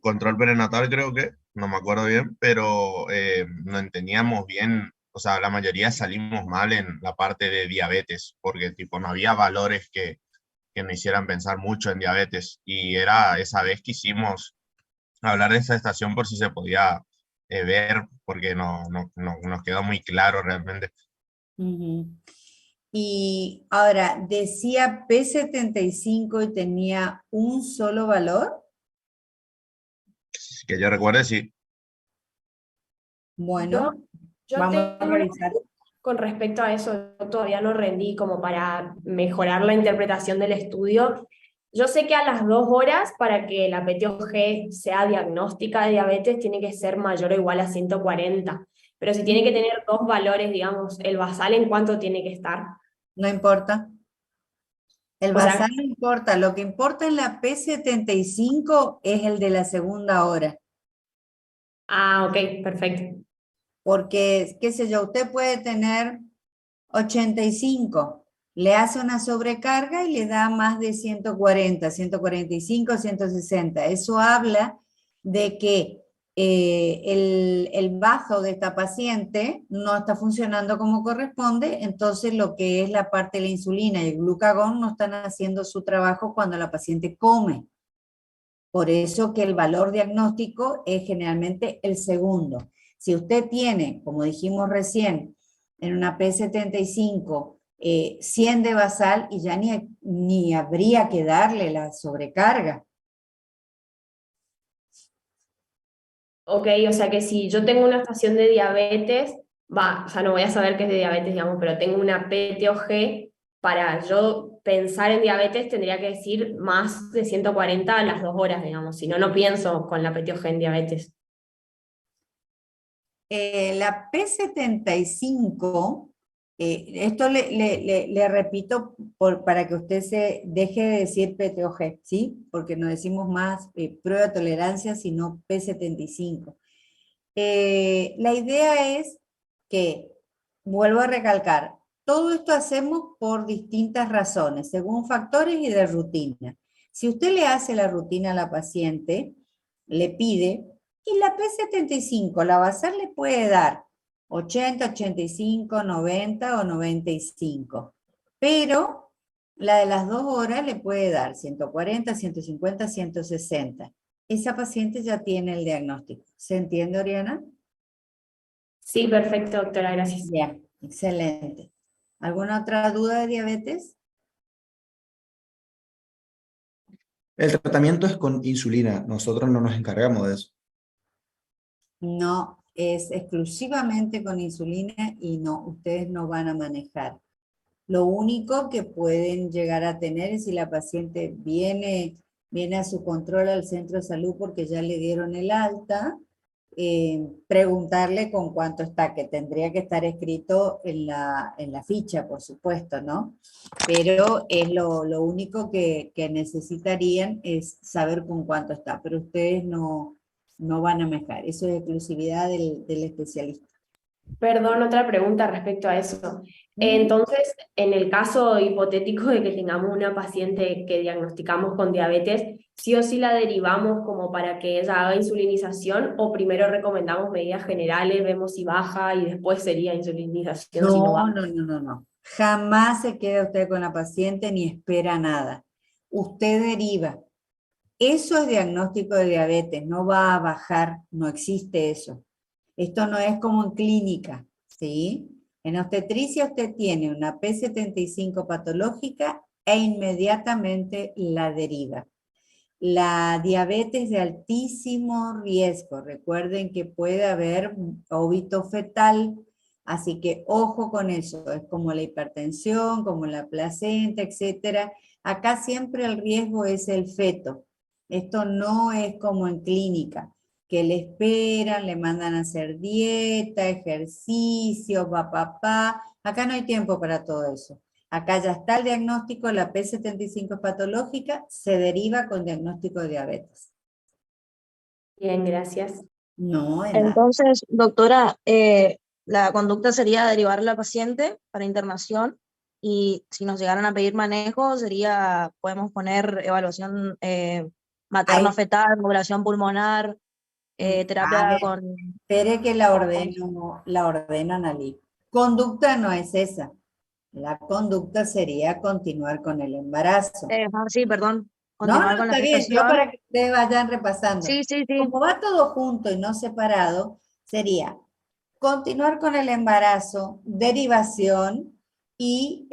control prenatal, creo que, no me acuerdo bien, pero no entendíamos bien, o sea, la mayoría salimos mal en la parte de diabetes, porque tipo no había valores que me hicieran pensar mucho en diabetes, y era esa vez que hicimos hablar de esa estación por si se podía ver, porque no nos quedó muy claro realmente. Ujú. Y ahora, decía P75 y tenía un solo valor. Que yo recuerde, sí. Yo, Bueno, yo vamos a tengo una revisar. con respecto a eso, yo todavía no rendí como para mejorar la interpretación del estudio. Yo sé que a las 2 horas, para que la PTOG sea diagnóstica de diabetes, tiene que ser mayor o igual a 140. Pero si tiene que tener 2 valores, digamos, el basal, ¿en cuánto tiene que estar? No importa. El O sea, basal no importa, lo que importa en la P75 es el de la segunda hora, ok, perfecto. porque, qué sé yo, usted puede tener 85, le hace una sobrecarga y le da más de 140, 145, 160. Eso habla de que el bazo de esta paciente no está funcionando como corresponde, entonces lo que es la parte de la insulina y el glucagón no están haciendo su trabajo cuando la paciente come. Por eso que el valor diagnóstico es generalmente el segundo. Si usted tiene, como dijimos recién, en una P75, 100 de basal y ya ni habría que darle la sobrecarga. Ok, o sea que si yo tengo una estación de diabetes, ya no voy a saber que es de diabetes, digamos, pero tengo una PTOG, para yo pensar en diabetes tendría que decir más de 140 a las 2 horas, digamos, si no, no pienso con la PTOG en diabetes. La P75, esto le repito para que usted se deje de decir PTOG, ¿sí? Porque no decimos más prueba de tolerancia, sino P75. La idea es que, vuelvo a recalcar, todo esto hacemos por distintas razones, según factores y de rutina. Si usted le hace la rutina a la paciente, le pide, y la P75, la basal le puede dar 80, 85, 90 o 95, pero la de las 2 horas le puede dar 140, 150, 160. Esa paciente ya tiene el diagnóstico. ¿Se entiende, Oriana? Sí, perfecto, doctora, gracias. Bien, excelente. ¿Alguna otra duda de diabetes? El tratamiento es con insulina, nosotros no nos encargamos de eso. No, es exclusivamente con insulina y no, ustedes no van a manejar. Lo único que pueden llegar a tener es si la paciente viene a su control al centro de salud porque ya le dieron el alta, preguntarle con cuánto está, que tendría que estar escrito en la ficha, por supuesto, ¿no? Pero es lo único que necesitarían es saber con cuánto está, pero ustedes no van a manejar, eso es exclusividad del especialista. Perdón, otra pregunta respecto a eso. Entonces, en el caso hipotético de que tengamos una paciente que diagnosticamos con diabetes, ¿sí o sí la derivamos como para que ella haga insulinización o primero recomendamos medidas generales, vemos si baja y después sería insulinización si no baja? No. Jamás se queda usted con la paciente ni espera nada. Usted deriva. Eso es diagnóstico de diabetes, no va a bajar, no existe eso. Esto no es como en clínica, ¿sí? En obstetricia usted tiene una P75 patológica e inmediatamente la deriva. La diabetes de altísimo riesgo, recuerden que puede haber óbito fetal, así que ojo con eso, es como la hipertensión, como la placenta, etcétera. Acá siempre el riesgo es el feto. Esto no es como en clínica, que le esperan, le mandan a hacer dieta, ejercicio, papá. Acá no hay tiempo para todo eso. Acá ya está el diagnóstico, la P75 es patológica, se deriva con diagnóstico de diabetes. Bien, gracias. No, en nada. Entonces, doctora, la conducta sería derivar a la paciente para internación y si nos llegaran a pedir manejo, podemos poner evaluación materno-fetal, modulación pulmonar, A terapia ver, con... espere que la ordeno, Analí. Conducta no es esa. La conducta sería continuar con el embarazo. sí, perdón, No, continuar con la está bien, yo gestación. para que ustedes vayan repasando. Sí. Como va todo junto y no separado, sería continuar con el embarazo, derivación y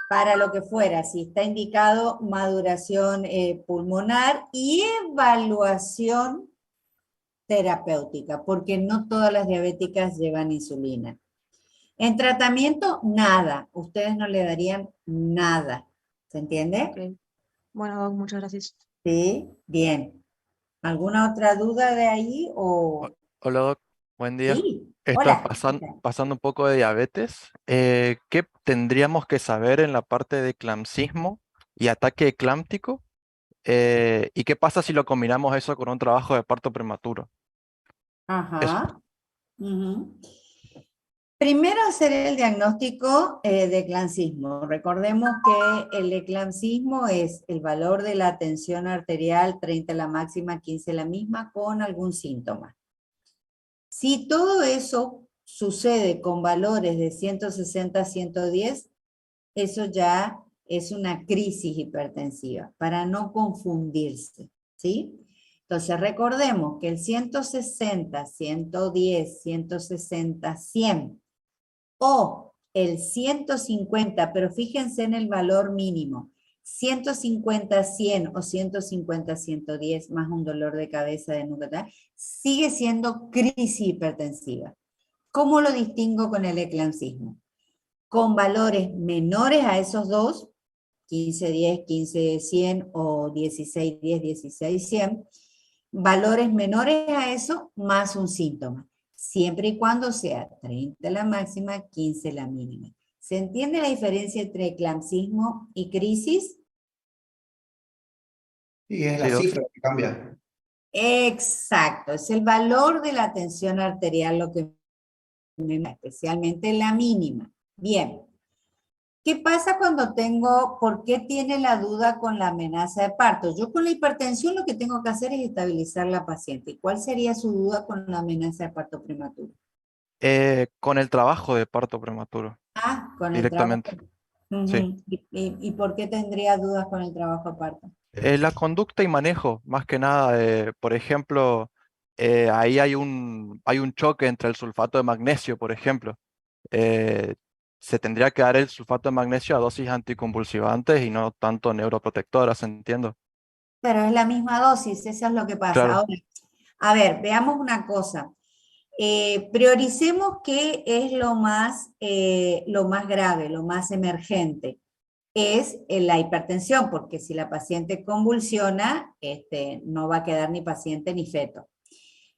para lo que fuera, si está indicado maduración pulmonar y evaluación terapéutica, porque no todas las diabéticas llevan insulina. En tratamiento, nada. Ustedes no le darían nada. ¿Se entiende? Okay. Bueno, doc, muchas gracias. Sí, bien. ¿Alguna otra duda de ahí o...? Hola, Doc. Buen día. Sí. Esto es Hola. pasando un poco de diabetes. ¿Qué tendríamos que saber en la parte de eclampsismo y ataque eclámptico? ¿Y qué pasa si lo combinamos eso con un trabajo de parto prematuro? Eso. Ajá. Ujú. Primero hacer el diagnóstico de eclampsismo. Recordemos que el eclampsismo es el valor de la tensión arterial 30 la máxima, 15 la misma, con algún síntoma. Si todo eso sucede con valores de 160 a 110, eso ya es una crisis hipertensiva, para no confundirse, ¿sí? Entonces recordemos que el 160, 110, 160, 100 o el 150, pero fíjense en el valor mínimo, 150, 100 o 150, 110 más un dolor de cabeza de nuca, sigue siendo crisis hipertensiva. ¿Cómo lo distingo con el eclampsismo? Con valores menores a esos dos, 15-10, 15-100 o 16-10, 16-100, valores menores a eso más un síntoma, siempre y cuando sea 30 la máxima, 15 la mínima. ¿Se entiende la diferencia entre eclampsismo y crisis? Y es la Sí, cifra que cambia. Exacto, es el valor de la tensión arterial lo que especialmente la mínima. Bien. ¿Qué pasa cuando tengo, por qué tiene la duda con la amenaza de parto? Yo con la hipertensión lo que tengo que hacer es estabilizar la paciente. ¿Y cuál sería su duda con la amenaza de parto prematuro? con el trabajo de parto prematuro, Ah, con el trabajo. directamente. Sí. Ujú. ¿Y por qué tendría dudas con el trabajo de parto? La conducta y manejo, más que nada, por ejemplo, ahí hay un choque entre el sulfato de magnesio, por ejemplo. Eh, Se tendría que dar el sulfato de magnesio a dosis anticonvulsivantes y no tanto neuroprotectoras, entiendo. Pero es la misma dosis, eso es lo que pasa. Claro, Ahora, a ver, veamos una cosa. Prioricemos qué es lo más grave, lo más emergente. Es la hipertensión, porque si la paciente convulsiona, no va a quedar ni paciente ni feto.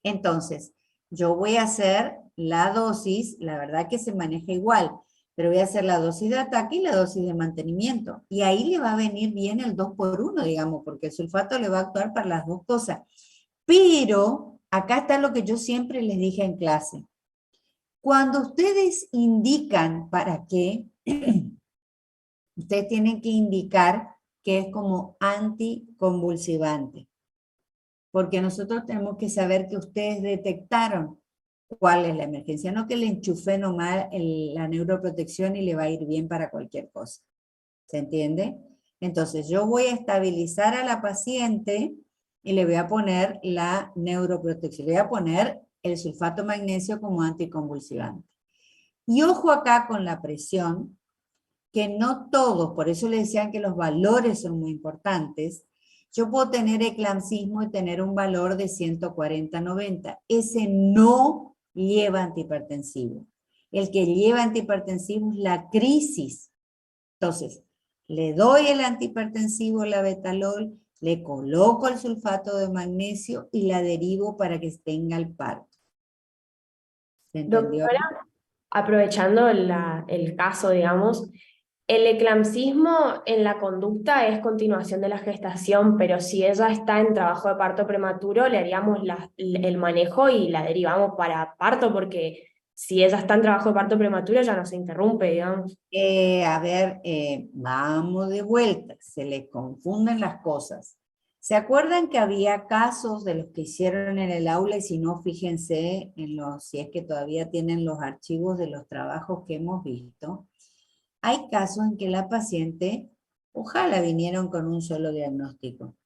Entonces, yo voy a hacer la dosis, la verdad que se maneja igual, pero voy a hacer la dosis de ataque y la dosis de mantenimiento. Y ahí le va a venir bien el 2 por 1, digamos, porque el sulfato le va a actuar para las dos cosas. Pero acá está lo que yo siempre les dije en clase. Cuando ustedes indican para qué, ustedes tienen que indicar que es como anticonvulsivante, porque nosotros tenemos que saber que ustedes detectaron cuál es la emergencia, no que le enchufe nomás la neuroprotección y le va a ir bien para cualquier cosa. ¿Se entiende? Entonces yo voy a estabilizar a la paciente y le voy a poner la neuroprotección, le voy a poner el sulfato magnesio como anticonvulsivante. Y ojo acá con la presión, que no todos, por eso le decían que los valores son muy importantes. Yo puedo tener eclampsismo y tener un valor de 140-90. Ese no lleva antihipertensivo. El que lleva antihipertensivo es la crisis. Entonces, le doy el antihipertensivo, la betalol, le coloco el sulfato de magnesio y la derivo para que tenga el parto. ¿Se entendió? Doctora, aprovechando el caso, digamos, el eclampsismo en la conducta es continuación de la gestación, pero si ella está en trabajo de parto prematuro, le haríamos el manejo y la derivamos para parto, porque si ella está en trabajo de parto prematuro ya no se interrumpe, digamos. Vamos de vuelta, se le confunden las cosas. ¿Se acuerdan que había casos de los que hicieron en el aula? Y si no, fíjense si es que todavía tienen los archivos de los trabajos que hemos visto. Hay casos en que la paciente, ojalá vinieron con un solo diagnóstico.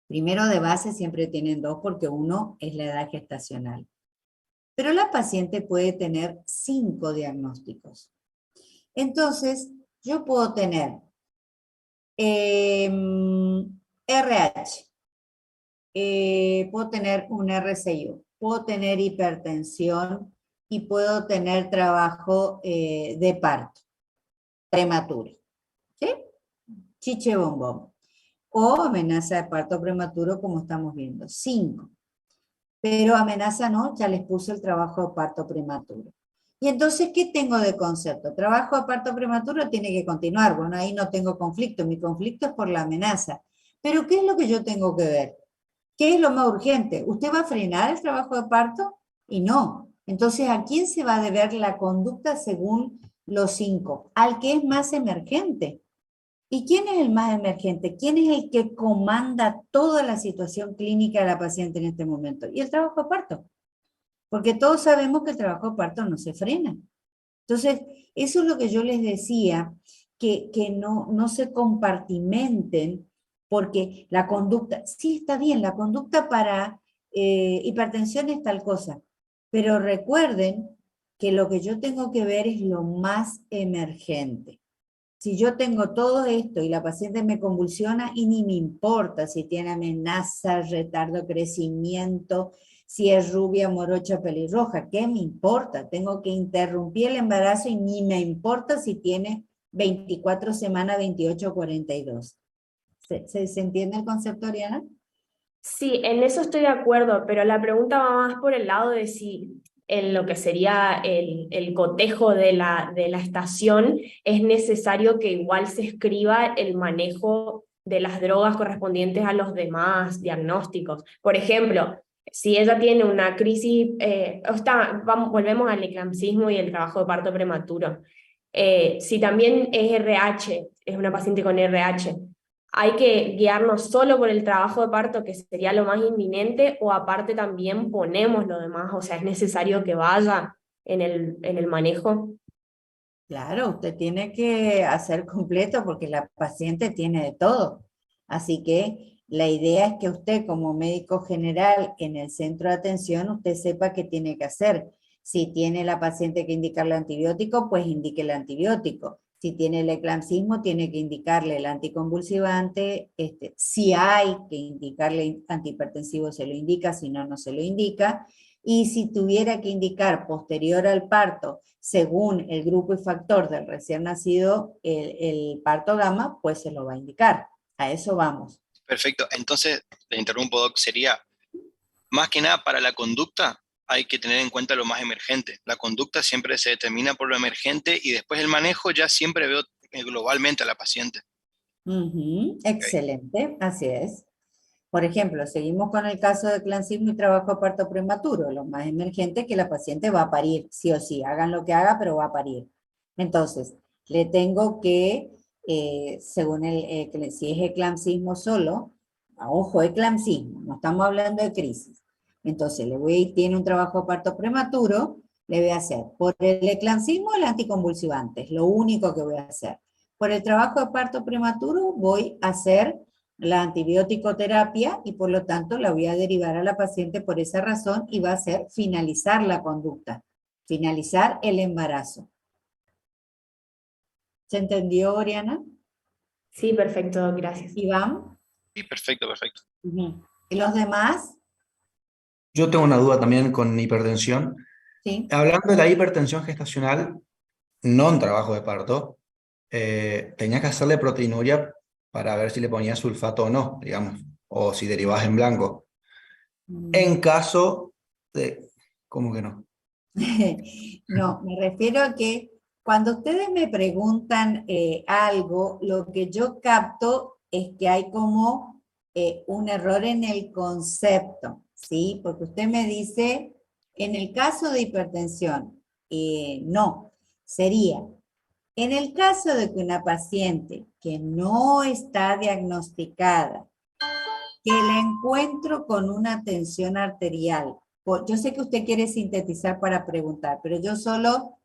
Primero de base siempre tienen dos porque uno es la edad gestacional. Pero la paciente puede tener 5 diagnósticos. Entonces, yo puedo tener RH, puedo tener un RCIO, puedo tener hipertensión y puedo tener trabajo de parto prematuro, ¿sí? Chiche bombón. O amenaza de parto prematuro como estamos viendo, 5. pero amenaza no, ya les puso el trabajo de parto prematuro. Y entonces, ¿qué tengo de concepto? Trabajo de parto prematuro tiene que continuar, bueno, ahí no tengo conflicto, mi conflicto es por la amenaza. Pero ¿qué es lo que yo tengo que ver? ¿Qué es lo más urgente? ¿Usted va a frenar el trabajo de parto? Y no. Entonces, ¿a quién se va a deber la conducta según los 5? Al que es más emergente. ¿Y quién es el más emergente? ¿Quién es el que comanda toda la situación clínica de la paciente en este momento? Y el trabajo de parto. Porque todos sabemos que el trabajo de parto no se frena. Entonces, eso es lo que yo les decía, que no se compartimenten, porque la conducta, sí está bien, la conducta para hipertensión es tal cosa, pero recuerden que lo que yo tengo que ver es lo más emergente. Si yo tengo todo esto y la paciente me convulsiona y ni me importa si tiene amenaza, retardo de crecimiento, si es rubia, morocha, pelirroja, ¿qué me importa? Tengo que interrumpir el embarazo y ni me importa si tiene 24 semanas, 28 o 42. ¿Se entiende el concepto, Oriana? Sí, en eso estoy de acuerdo, pero la pregunta va más por el lado de si en lo que sería el cotejo de la estación es necesario que igual se escriba el manejo de las drogas correspondientes a los demás diagnósticos. Por ejemplo, si ella tiene una crisis, volvemos al eclampsismo y el trabajo de parto prematuro. Si también es RH, es una paciente con RH, hay que guiarnos solo por el trabajo de parto, que sería lo más inminente, o aparte también ponemos lo demás, o sea, es necesario que vaya en el manejo. Claro, usted tiene que hacer completo porque la paciente tiene de todo. Así que la idea es que usted como médico general en el centro de atención, usted sepa qué tiene que hacer. Si tiene la paciente que indicarle antibiótico, pues indique el antibiótico. Si tiene el eclampsismo, tiene que indicarle el anticonvulsivante. Si hay que indicarle antihipertensivo, se lo indica, si no, no se lo indica. Y si tuviera que indicar posterior al parto, según el grupo y factor del recién nacido, el parto gamma, pues se lo va a indicar. A eso vamos. Perfecto. Entonces, le interrumpo, Doc, sería más que nada para la conducta, hay que tener en cuenta lo más emergente. La conducta siempre se determina por lo emergente y después el manejo ya siempre veo globalmente a la paciente. Excelente, así es. Por ejemplo, seguimos con el caso de eclampsismo y trabajo de parto prematuro. Lo más emergente es que la paciente va a parir, sí o sí, hagan lo que haga, pero va a parir. Entonces, le tengo que, según si es eclampsismo solo, ojo, eclampsismo, no estamos hablando de crisis. Entonces, tiene un trabajo de parto prematuro, le voy a hacer por el eclampsismo el anticonvulsivante, es lo único que voy a hacer. Por el trabajo de parto prematuro voy a hacer la antibiótico terapia y por lo tanto la voy a derivar a la paciente por esa razón y va a ser finalizar la conducta, finalizar el embarazo. ¿Se entendió, Oriana? Sí, perfecto, gracias. Iván. Sí, perfecto, perfecto. ¿Y los demás? Yo tengo una duda también con hipertensión. Sí. Hablando de la hipertensión gestacional, no en trabajo de parto, tenías que hacerle proteinuria para ver si le ponías sulfato o no, digamos, o si derivabas en blanco. En caso de... ¿Cómo que no? No, me refiero a que cuando ustedes me preguntan algo, lo que yo capto es que hay como un error en el concepto, ¿sí? Porque usted me dice, en el caso de hipertensión, no, sería, en el caso de que una paciente que no está diagnosticada, que la encuentro con una tensión arterial. Yo sé que usted quiere sintetizar para preguntar, pero yo solo,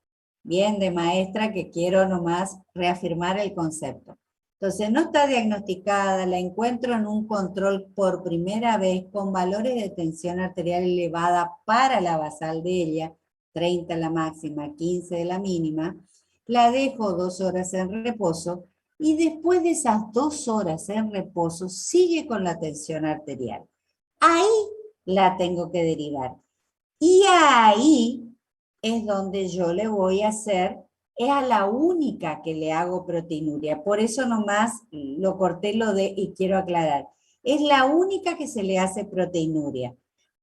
bien de maestra, que quiero nomás reafirmar el concepto. Entonces, no está diagnosticada, la encuentro en un control por primera vez con valores de tensión arterial elevada para la basal de ella, 30 la máxima, 15 de la mínima, la dejo 2 horas en reposo y después de esas 2 horas en reposo sigue con la tensión arterial. Ahí la tengo que derivar. Y ahí es donde yo le voy a hacer, es a la única que le hago proteinuria. Por eso nomás lo corté y quiero aclarar. Es la única que se le hace proteinuria.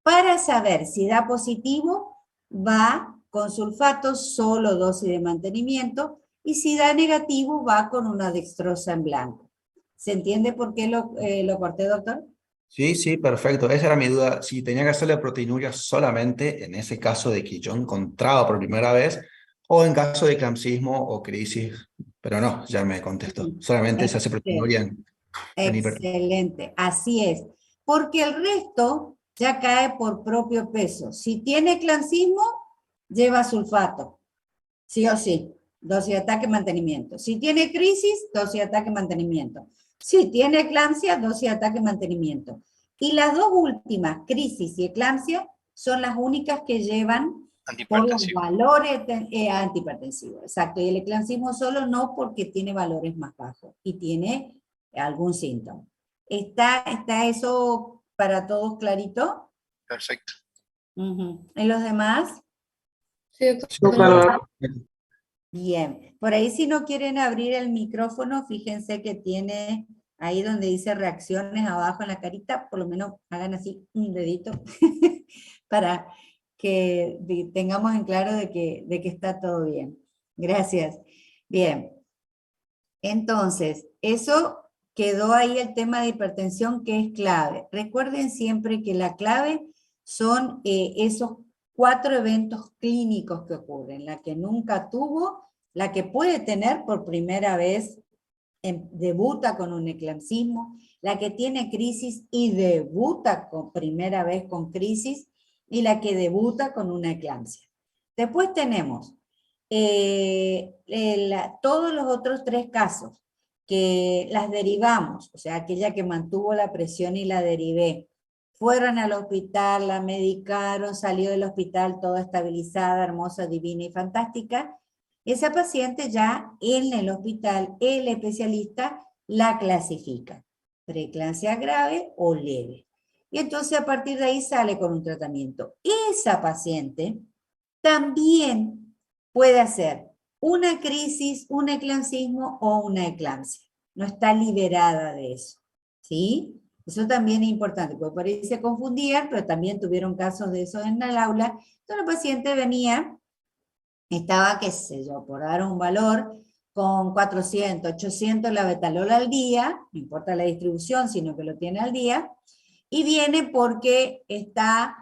Para saber si da positivo, va con sulfato, solo dosis de mantenimiento, y si da negativo, va con una dextrosa en blanco. ¿Se entiende por qué lo corté, doctor? Sí, sí, perfecto. Esa era mi duda. Si tenía que hacerle proteinuria solamente en ese caso de que yo encontraba por primera vez, o en caso de eclampsismo o crisis, pero no, ya me contestó. Solamente se hace proteinuria en hipertensión. Excelente, así es. Porque el resto ya cae por propio peso. Si tiene eclampsismo, lleva sulfato, sí o sí, dosis de ataque, mantenimiento. Si tiene crisis, dosis de ataque, mantenimiento. Si tiene eclampsia, dosis de ataque, mantenimiento. Y las dos últimas, crisis y eclampsia, son las únicas que llevan por los valores antihipertensivos. Exacto, y el eclampsismo solo no, porque tiene valores más bajos y tiene algún síntoma. ¿Está eso para todos clarito? Perfecto. ¿En los demás? Sí, doctor. Bien, por ahí si no quieren abrir el micrófono, fíjense que tiene ahí donde dice reacciones abajo en la carita, por lo menos hagan así un dedito para que tengamos en claro de que está todo bien. Gracias. Bien, entonces, eso quedó ahí el tema de hipertensión, que es clave. Recuerden siempre que la clave son esos 4 eventos clínicos que ocurren: la que nunca tuvo, la que puede tener por primera vez, debuta con un eclampsismo, la que tiene crisis y debuta por primera vez con crisis, y la que debuta con una eclampsia. Después tenemos todos los otros 3 casos, que las derivamos, o sea, aquella que mantuvo la presión y la derivé, fueron al hospital, la medicaron, salió del hospital toda estabilizada, hermosa, divina y fantástica. Esa paciente ya en el hospital, el especialista la clasifica: preeclampsia grave o leve. Y entonces a partir de ahí sale con un tratamiento. Esa paciente también puede hacer una crisis, un eclampsismo o una eclampsia. No está liberada de eso, ¿sí? Eso también es importante, porque por ahí se confundían, pero también tuvieron casos de eso en el aula. Entonces la paciente venía, estaba, qué sé yo, por dar un valor, con 400, 800 la betalol al día, no importa la distribución, sino que lo tiene al día, y viene porque está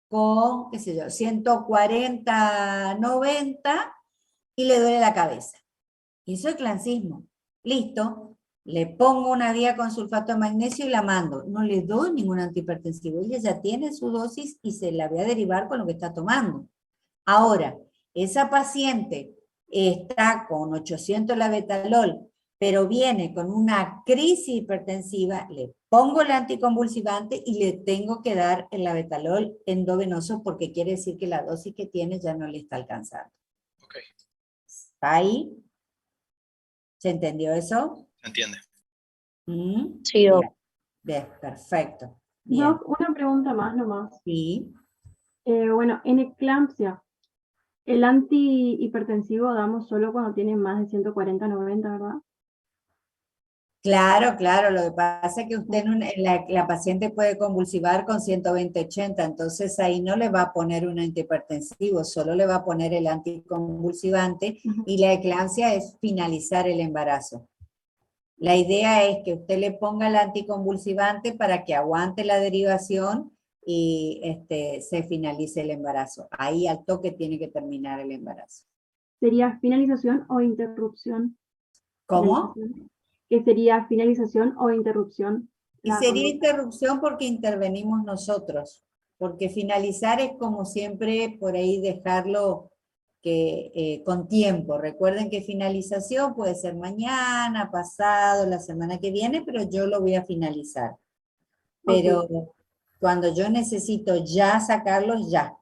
con, qué sé yo, 140, 90, y le duele la cabeza. Y eso es eclampsismo. Listo, le pongo una vía con sulfato de magnesio y la mando. No le doy ningún antihipertensivo. Ella ya tiene su dosis y se la voy a derivar con lo que está tomando. Ahora, esa paciente está con 800 la betalol, pero viene con una crisis hipertensiva, le pongo el anticonvulsivante y le tengo que dar el labetalol endovenoso, porque quiere decir que la dosis que tiene ya no le está alcanzando. Okay. ¿Está ahí? ¿Se entendió eso? ¿Se entiende? Sí, Doc. Bien, perfecto. Bien. Doc, una pregunta más nomás. Sí. Bueno, en eclampsia, el antihipertensivo damos solo cuando tiene más de 140-90, ¿verdad? Claro, claro, lo que pasa es que usted, la paciente puede convulsivar con 120-80, entonces ahí no le va a poner un antihipertensivo, solo le va a poner el anticonvulsivante, y la eclampsia es finalizar el embarazo. La idea es que usted le ponga el anticonvulsivante para que aguante la derivación y se finalice el embarazo. Ahí al toque tiene que terminar el embarazo. ¿Sería finalización o interrupción? ¿Cómo? ¿Qué sería finalización o interrupción? Y sería interrupción porque intervenimos nosotros, porque finalizar es como siempre por ahí dejarlo con tiempo. Recuerden que finalización puede ser mañana, pasado, la semana que viene, pero yo lo voy a finalizar. Pero cuando yo necesito ya sacarlos, ya.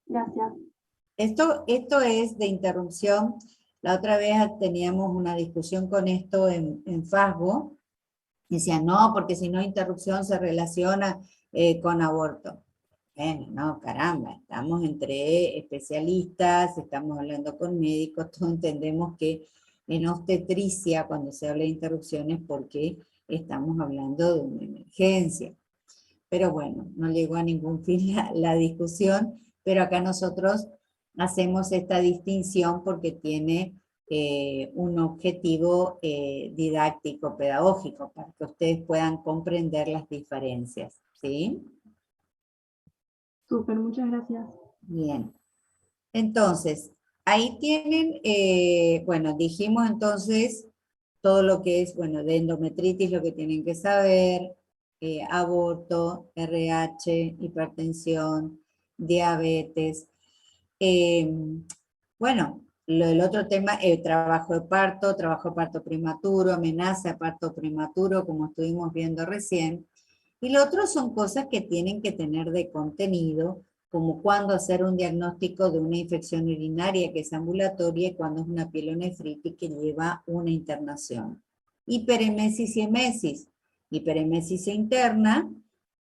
Gracias. Esto es de interrupción. La otra vez teníamos una discusión con esto en FASGO. Decían, no, porque si no interrupción se relaciona con aborto. Bueno, no, caramba, estamos entre especialistas, estamos hablando con médicos, todos entendemos que en obstetricia, cuando se habla de interrupciones, porque estamos hablando de una emergencia. pero bueno, no llegó a ningún fin la discusión, pero acá nosotros hacemos esta distinción porque tiene un objetivo didáctico, pedagógico, para que ustedes puedan comprender las diferencias, ¿sí? Súper, muchas gracias. Bien. Entonces, ahí tienen, bueno, dijimos entonces todo lo que es, bueno, de endometritis, lo que tienen que saber, aborto, RH, hipertensión, diabetes. Bueno, el otro tema, trabajo de parto prematuro, amenaza de parto prematuro, como estuvimos viendo recién. Y lo otro son cosas que tienen que tener de contenido, como cuándo hacer un diagnóstico de una infección urinaria que es ambulatoria y cuándo es una pielonefritis que lleva una internación. Hiperemesis y emesis. Hiperemesis interna,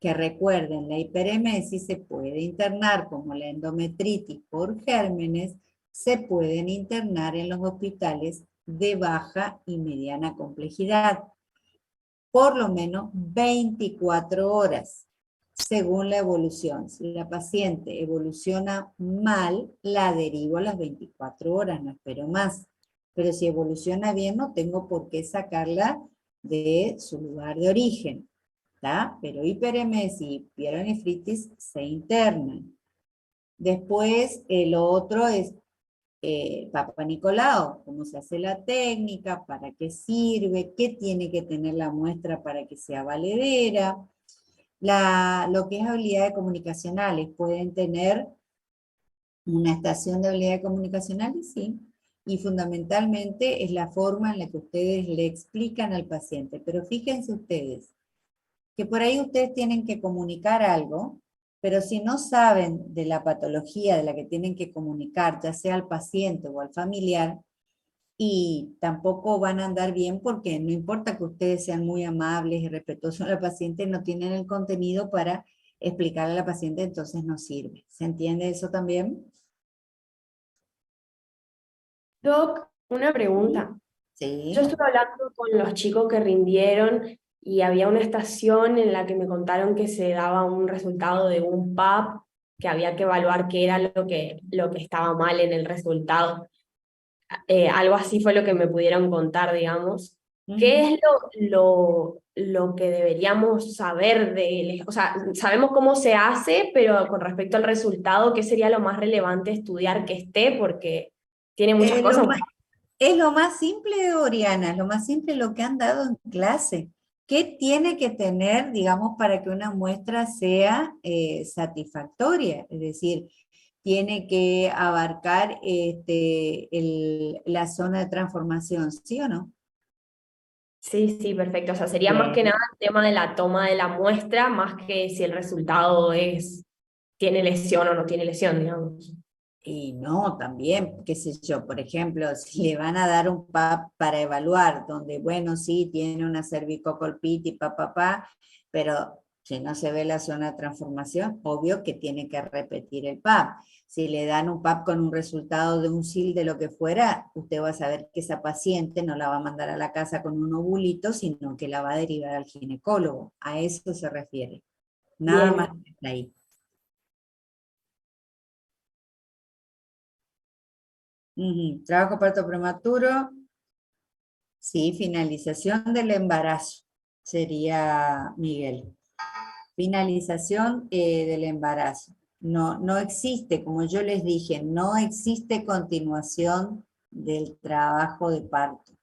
que recuerden, la hiperemesis se puede internar como la endometritis por gérmenes, se pueden internar en los hospitales de baja y mediana complejidad, por lo menos 24 horas, según la evolución. Si la paciente evoluciona mal, la derivo a las 24 horas, no espero más. Pero si evoluciona bien, no tengo por qué sacarla de su lugar de origen, ¿tá? Pero hiperemesis y pielonefritis se internan. Después, lo otro es Papa Nicolau, cómo se hace la técnica, para qué sirve, qué tiene que tener la muestra para que sea valedera. Lo que es habilidades comunicacionales, pueden tener una estación de habilidades comunicacionales, sí, y fundamentalmente es la forma en la que ustedes le explican al paciente. Pero fíjense ustedes, que por ahí ustedes tienen que comunicar algo, pero si no saben de la patología de la que tienen que comunicar, ya sea al paciente o al familiar, y tampoco van a andar bien porque no importa que ustedes sean muy amables y respetuosos a la paciente, no tienen el contenido para explicarle a la paciente, entonces no sirve. ¿Se entiende eso también? Doc, una pregunta. Sí. Yo estuve hablando con los chicos que rindieron y había una estación en la que me contaron que se daba un resultado de un PAP, que había que evaluar qué era lo que estaba mal en el resultado. Algo así fue lo que me pudieron contar, digamos. ¿Qué es lo que deberíamos saber de él? O sea, sabemos cómo se hace, pero con respecto al resultado, ¿qué sería lo más relevante estudiar que esté? Porque tiene muchas cosas. Es lo más simple, Oriana, lo más simple lo que han dado en clase. ¿Qué tiene que tener, digamos, para que una muestra sea satisfactoria? Es decir, tiene que abarcar la zona de transformación, ¿sí o no? Sí, sí, perfecto. O sea, sería más que nada el tema de la toma de la muestra, más que si el resultado tiene lesión o no tiene lesión, digamos. Y no, también, qué sé yo, por ejemplo, si le van a dar un PAP para evaluar, donde, bueno, sí, tiene una cervicocolpitis, pero si no se ve la zona de transformación, obvio que tiene que repetir el PAP. Si le dan un PAP con un resultado de un SIL de lo que fuera, usted va a saber que esa paciente no la va a mandar a la casa con un ovulito, sino que la va a derivar al ginecólogo. A eso se refiere. Nada más que ahí. Trabajo parto prematuro, sí, finalización del embarazo, sería Miguel. Finalización del embarazo. No existe, como yo les dije, no existe continuación del trabajo de parto,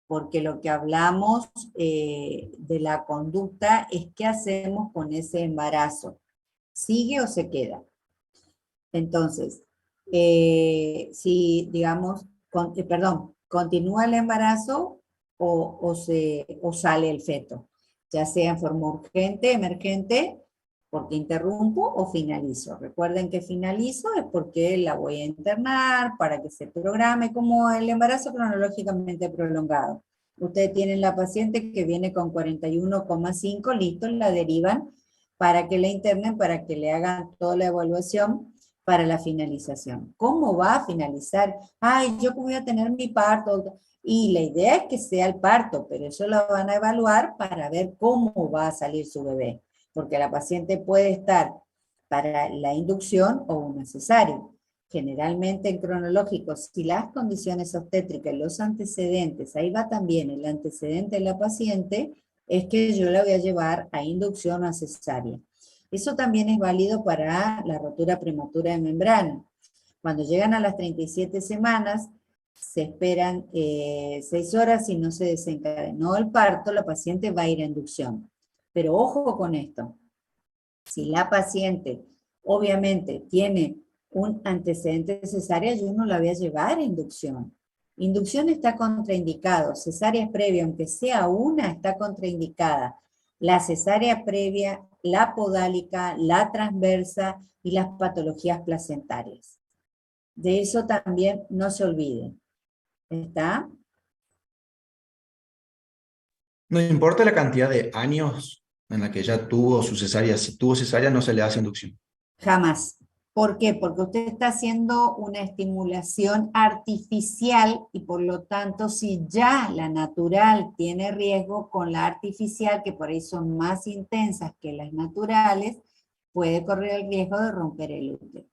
porque lo que hablamos de la conducta es qué hacemos con ese embarazo, ¿sigue o se queda? Entonces, si, digamos, continúa el embarazo o sale el feto, ya sea en forma urgente, emergente, porque interrumpo o finalizo. Recuerden que finalizo es porque la voy a internar para que se programe como el embarazo cronológicamente prolongado. Ustedes tienen la paciente que viene con 41,5, listo, la derivan para que la internen, para que le hagan toda la evaluación para la finalización. ¿Cómo va a finalizar? Ay, yo voy a tener mi parto. Y la idea es que sea el parto, pero eso lo van a evaluar para ver cómo va a salir su bebé. porque la paciente puede estar para la inducción o una cesárea. Generalmente en cronológico, si las condiciones obstétricas, los antecedentes, ahí va también el antecedente de la paciente, es que yo la voy a llevar a inducción o a cesárea. Eso también es válido para la rotura prematura de membrana. Cuando llegan a las 37 semanas, se esperan 6 horas y no se desencadenó el parto, la paciente va a ir a inducción. Pero ojo con esto, si la paciente obviamente tiene un antecedente de cesárea, yo no la voy a llevar a inducción. Inducción está contraindicado, cesárea previa, aunque sea una, está contraindicada. La cesárea previa, la podálica, la transversa y las patologías placentarias. De eso también no se olviden. ¿Está? No importa la cantidad de años en la que ya tuvo su cesárea, si tuvo cesárea no se le hace inducción. Jamás. ¿Por qué? Porque usted está haciendo una estimulación artificial y por lo tanto si ya la natural tiene riesgo con la artificial, que por ahí son más intensas que las naturales, puede correr el riesgo de romper el útero.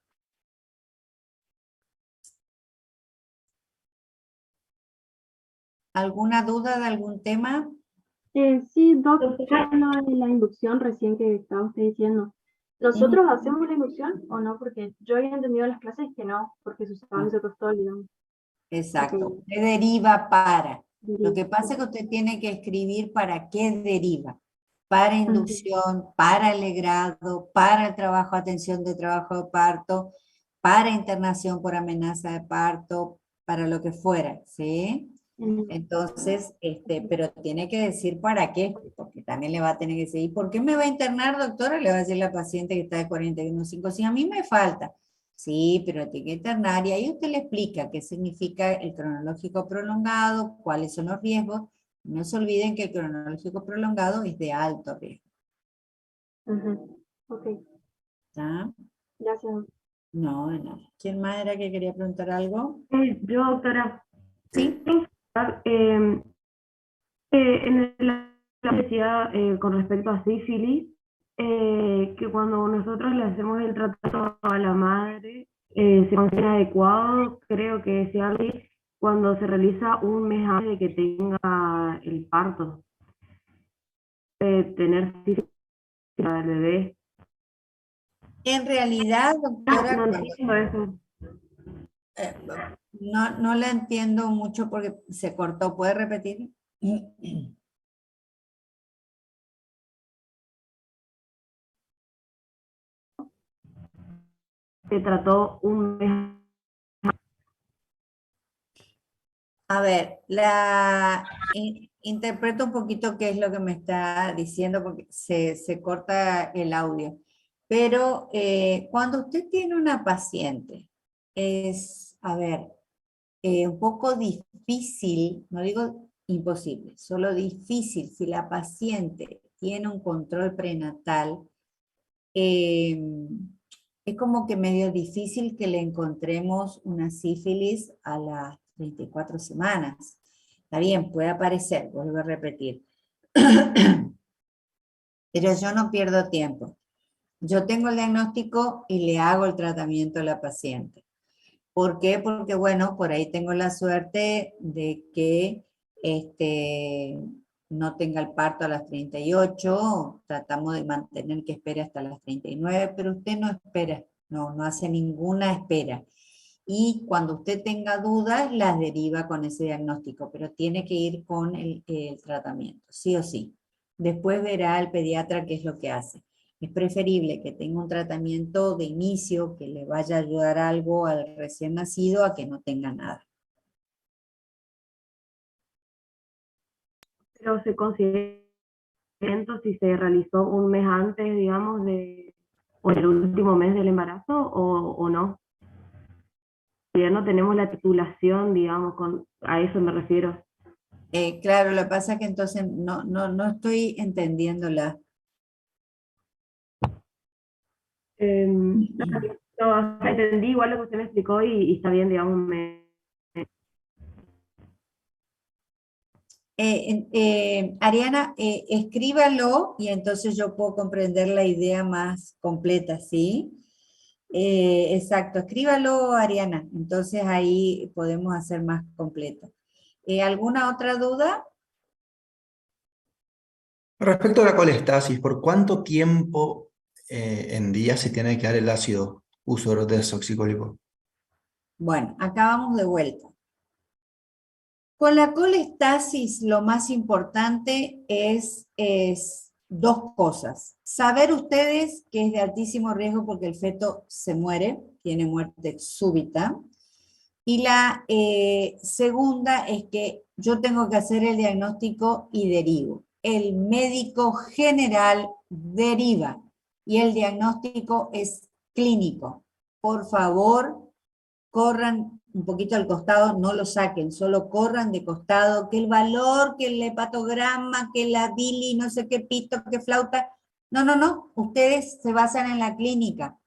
¿Alguna duda de algún tema? Sí, doctora, lo de la inducción recién que estaba usted diciendo. ¿Nosotros hacemos la inducción o no? Porque yo había entendido en las clases que no, porque se usaba el costol, digamos. Exacto, Ok. usted deriva para. Lo Deriva. que pasa es que usted tiene que escribir para qué deriva. Para inducción, para el legrado, para el trabajo, atención de trabajo de parto, para internación por amenaza de parto, para lo que fuera, ¿sí? Entonces, pero tiene que decir para qué, porque también le va a tener que decir, ¿por qué me va a internar, doctora? Le va a decir la paciente que está de 41,5, si a mí me falta. Sí, pero tiene que internar, y ahí usted le explica qué significa el cronológico prolongado, cuáles son los riesgos. No se olviden que el cronológico prolongado es de alto riesgo. Ok, ¿Está? gracias. No, de nada. ¿Quién más era que quería preguntar algo? Yo, doctora. Sí. En la decía con respecto a sífilis, que cuando nosotros le hacemos el tratamiento a la madre, se considera adecuado, creo que sea así, cuando se realiza un mes antes de que tenga el parto. Tener sífilis para el bebé. En realidad, doctora, No entiendo eso. No la entiendo mucho porque se cortó. ¿Puede repetir? Se trató un mes. A ver, interpreto un poquito qué es lo que me está diciendo porque se corta el audio. Pero cuando usted tiene una paciente, es, a ver, un poco difícil, no digo imposible, solo difícil, si la paciente tiene un control prenatal, es como que medio difícil que le encontremos una sífilis a las 34 semanas. Está bien, puede aparecer, vuelvo a repetir. Pero yo no pierdo tiempo. Yo tengo el diagnóstico y le hago el tratamiento a la paciente. ¿Por qué? Porque, bueno, por ahí tengo la suerte de que no tenga el parto a las 38, tratamos de mantener que espere hasta las 39, pero usted no espera, no hace ninguna espera. Y cuando usted tenga dudas, las deriva con ese diagnóstico, pero tiene que ir con el tratamiento, sí o sí. Después verá el pediatra qué es lo que hace. Es preferible que tenga un tratamiento de inicio que le vaya a ayudar algo al recién nacido a que no tenga nada. Pero se considera si se realizó un mes antes, digamos, o el último mes del embarazo o no. Ya no tenemos la titulación, digamos, a eso me refiero. Claro, lo que pasa es que entonces no estoy entendiéndola. No, entendí igual lo que usted me explicó y está bien, digamos, Ariana, escríbalo y entonces yo puedo comprender la idea más completa, ¿sí? Exacto, escríbalo, Ariana, entonces ahí podemos hacer más completo. ¿Alguna otra duda? Respecto a la colestasis, ¿por cuánto tiempo en día se tiene que dar el ácido uso desoxicólico? Bueno, acá vamos de vuelta. Con la colestasis lo más importante es dos cosas. Saber ustedes que es de altísimo riesgo porque el feto se muere, tiene muerte súbita. Y la segunda es que yo tengo que hacer el diagnóstico y derivo. El médico general deriva y el diagnóstico es clínico. Por favor, corran un poquito al costado, no lo saquen, solo corran de costado, que el valor, que el hepatograma, que la bili, no sé qué pito, qué flauta. No, no, no, ustedes se basan en la clínica.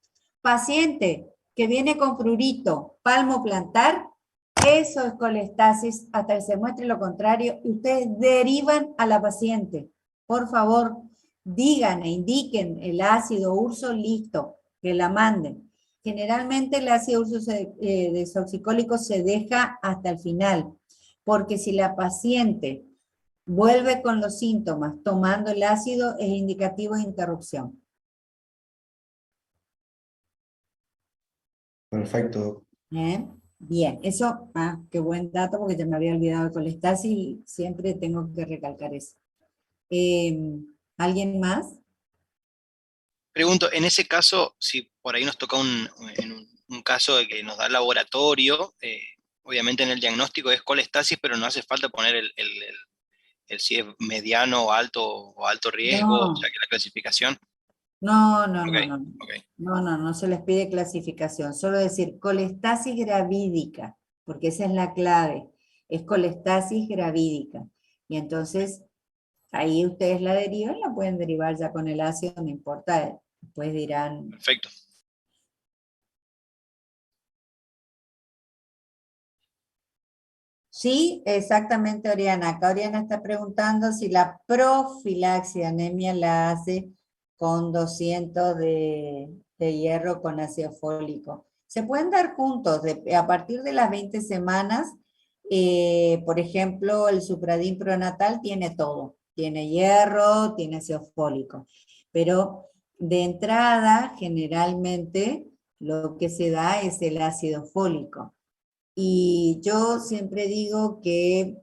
Paciente que viene con prurito, palmo plantar, eso es colestasis, hasta que se muestre lo contrario, y ustedes derivan a la paciente. Por favor, digan e indiquen el ácido urso, listo, que la manden. Generalmente el ácido urso desoxicólico se deja hasta el final, porque si la paciente vuelve con los síntomas tomando el ácido, es indicativo de interrupción. Perfecto. Bien, eso, qué buen dato porque ya me había olvidado de colestasis y siempre tengo que recalcar eso. ¿Alguien más? Pregunto, en ese caso, si por ahí nos toca un caso de que nos da el laboratorio, obviamente en el diagnóstico es colestasis, pero no hace falta poner el si es mediano o alto riesgo, o No, sea que la clasificación. no, no, Ok, no, no. ok. No, no, no se les pide clasificación, solo decir colestasis gravídica, porque esa es la clave, es colestasis gravídica. Y entonces, ahí ustedes la derivan, la pueden derivar ya con el ácido, no importa, después dirán. Perfecto. Sí, exactamente, Oriana. Acá Oriana está preguntando si la profilaxis de anemia la hace con 200 de hierro con ácido fólico. Se pueden dar juntos, a partir de las 20 semanas, por ejemplo, el Supradin pronatal tiene todo. Tiene hierro, tiene ácido fólico. Pero de entrada, generalmente, lo que se da es el ácido fólico. Y yo siempre digo que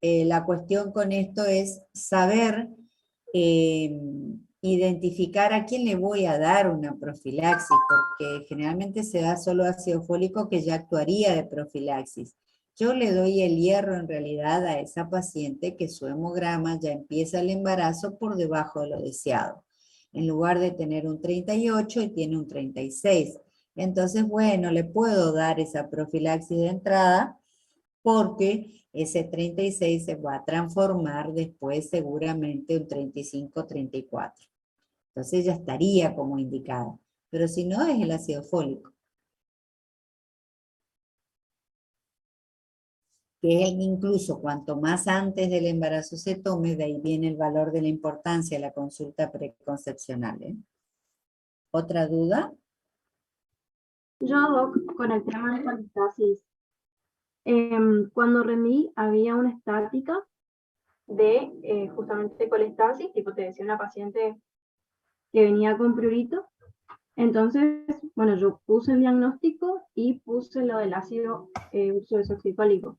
la cuestión con esto es saber identificar a quién le voy a dar una profilaxis, porque generalmente se da solo ácido fólico que ya actuaría de profilaxis. Yo le doy el hierro en realidad a esa paciente que su hemograma ya empieza el embarazo por debajo de lo deseado. En lugar de tener un 38 y tiene un 36. Entonces, bueno, le puedo dar esa profilaxis de entrada porque ese 36 se va a transformar después seguramente un 35, 34. Entonces ya estaría como indicado. Pero si no, es el ácido fólico. Que es incluso cuanto más antes del embarazo se tome, de ahí viene el valor de la importancia de la consulta preconcepcional. ¿Otra duda? Yo, Doc, con el tema de colestasis, cuando remí había una estática de justamente colestasis, tipo te decía una paciente que venía con prurito. Entonces, bueno, yo puse el diagnóstico y puse lo del ácido urso desoxicólico.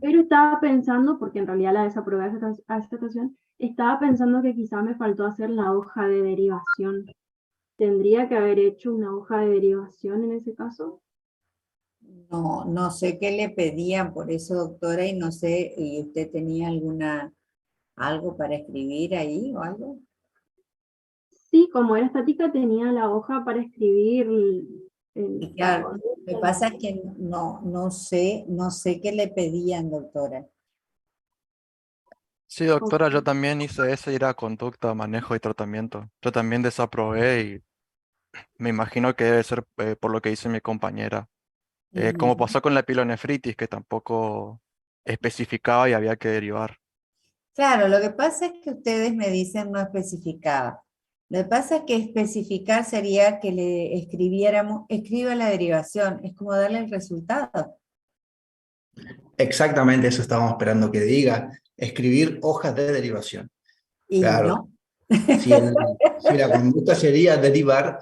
Pero estaba pensando, porque en realidad la desaprobé a esta estación, estaba pensando que quizá me faltó hacer la hoja de derivación. ¿Tendría que haber hecho una hoja de derivación en ese caso? No, no sé qué le pedían por eso, doctora, y no sé, ¿y usted tenía algo para escribir ahí o algo? Sí, como era estática tenía la hoja para escribir Y claro, lo que pasa es que no sé qué le pedían, doctora. Sí, doctora, yo también hice ese, era conducta, manejo y tratamiento. Yo también desaprobé y me imagino que debe ser por lo que dice mi compañera. Como pasó con la pilonefritis, que tampoco especificaba y había que derivar. Claro, lo que pasa es que ustedes me dicen no especificaba. Lo que pasa es que especificar sería que le escribiéramos, escriba la derivación, es como darle el resultado. Exactamente eso estábamos esperando que diga, escribir hojas de derivación. Y Claro, no. si la conducta sería derivar,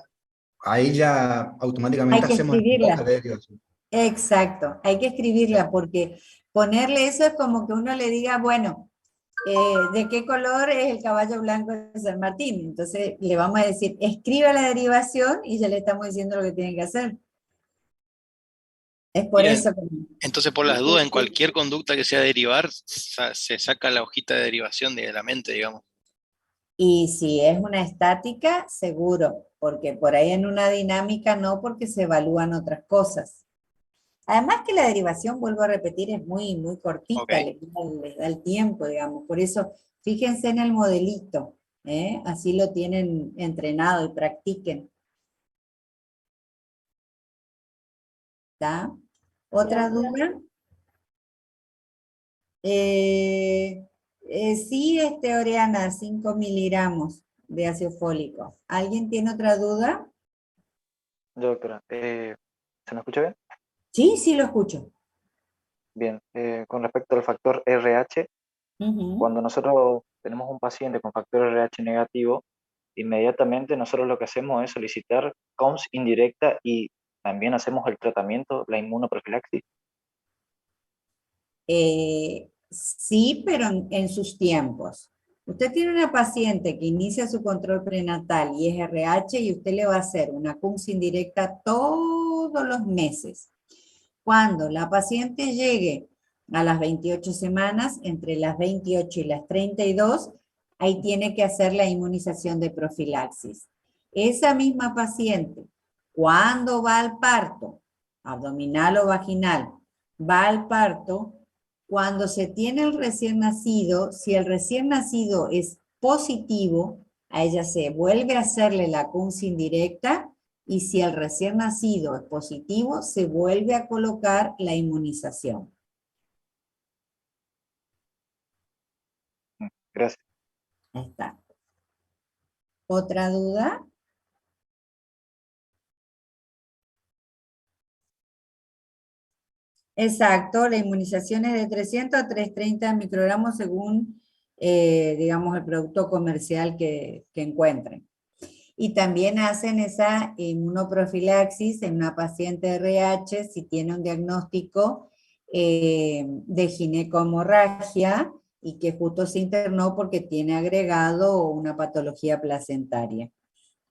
ahí ya Hay automáticamente que hacemos la hoja escribirla. de derivación. Exacto, hay que escribirla porque ponerle eso es como que uno le diga, bueno, ¿de qué color es el caballo blanco de San Martín? Entonces le vamos a decir, escriba la derivación y ya le estamos diciendo lo que tienen que hacer. Es por Bien, eso que... entonces por las dudas, en cualquier conducta que sea derivar, se saca la hojita de derivación de la mente, digamos. Y si es una estática, seguro, porque por ahí en una dinámica no, porque se evalúan otras cosas. Además que la derivación, vuelvo a repetir, es muy, muy cortita, Ok. les da el tiempo, digamos. Por eso, fíjense en el modelito, así lo tienen entrenado y practiquen. ¿Está? ¿Otra duda? Sí, Oriana, 5 miligramos de ácido fólico. ¿Alguien tiene otra duda? Doctora, ¿se me escucha bien? Sí, sí lo escucho. Bien, con respecto al factor RH, cuando nosotros tenemos un paciente con factor RH negativo, inmediatamente nosotros lo que hacemos es solicitar COMS indirecta y también hacemos el tratamiento, la inmunoprofilaxis. Sí, pero en sus tiempos. Usted tiene una paciente que inicia su control prenatal y es RH y usted le va a hacer una CUMS indirecta todos los meses. Cuando la paciente llegue a las 28 semanas, entre las 28 y las 32, ahí tiene que hacer la inmunización de profilaxis. Esa misma paciente, cuando va al parto, abdominal o vaginal, va al parto, cuando se tiene el recién nacido, si el recién nacido es positivo, a ella se vuelve a hacerle la CUNS indirecta y si el recién nacido es positivo, se vuelve a colocar la inmunización. Gracias. Ahí está. ¿Otra duda? Exacto, la inmunización es de 300 a 330 microgramos según, digamos, el producto comercial que encuentren. Y también hacen esa inmunoprofilaxis en una paciente RH si tiene un diagnóstico de ginecomorragia y que justo se internó porque tiene agregado una patología placentaria.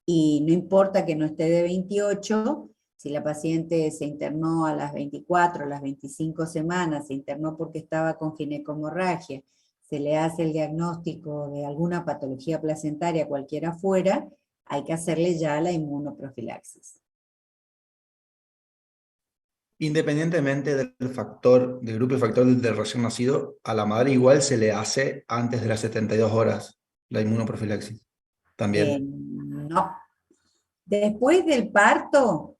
Y no importa que no esté de 28, si la paciente se internó a las 24, a las 25 semanas, se internó porque estaba con ginecomorragia, se le hace el diagnóstico de alguna patología placentaria, cualquiera fuera, hay que hacerle ya la inmunoprofilaxis. Independientemente del factor, del grupo de factor del recién nacido, a la madre igual se le hace antes de las 72 horas la inmunoprofilaxis. También. No. Después del parto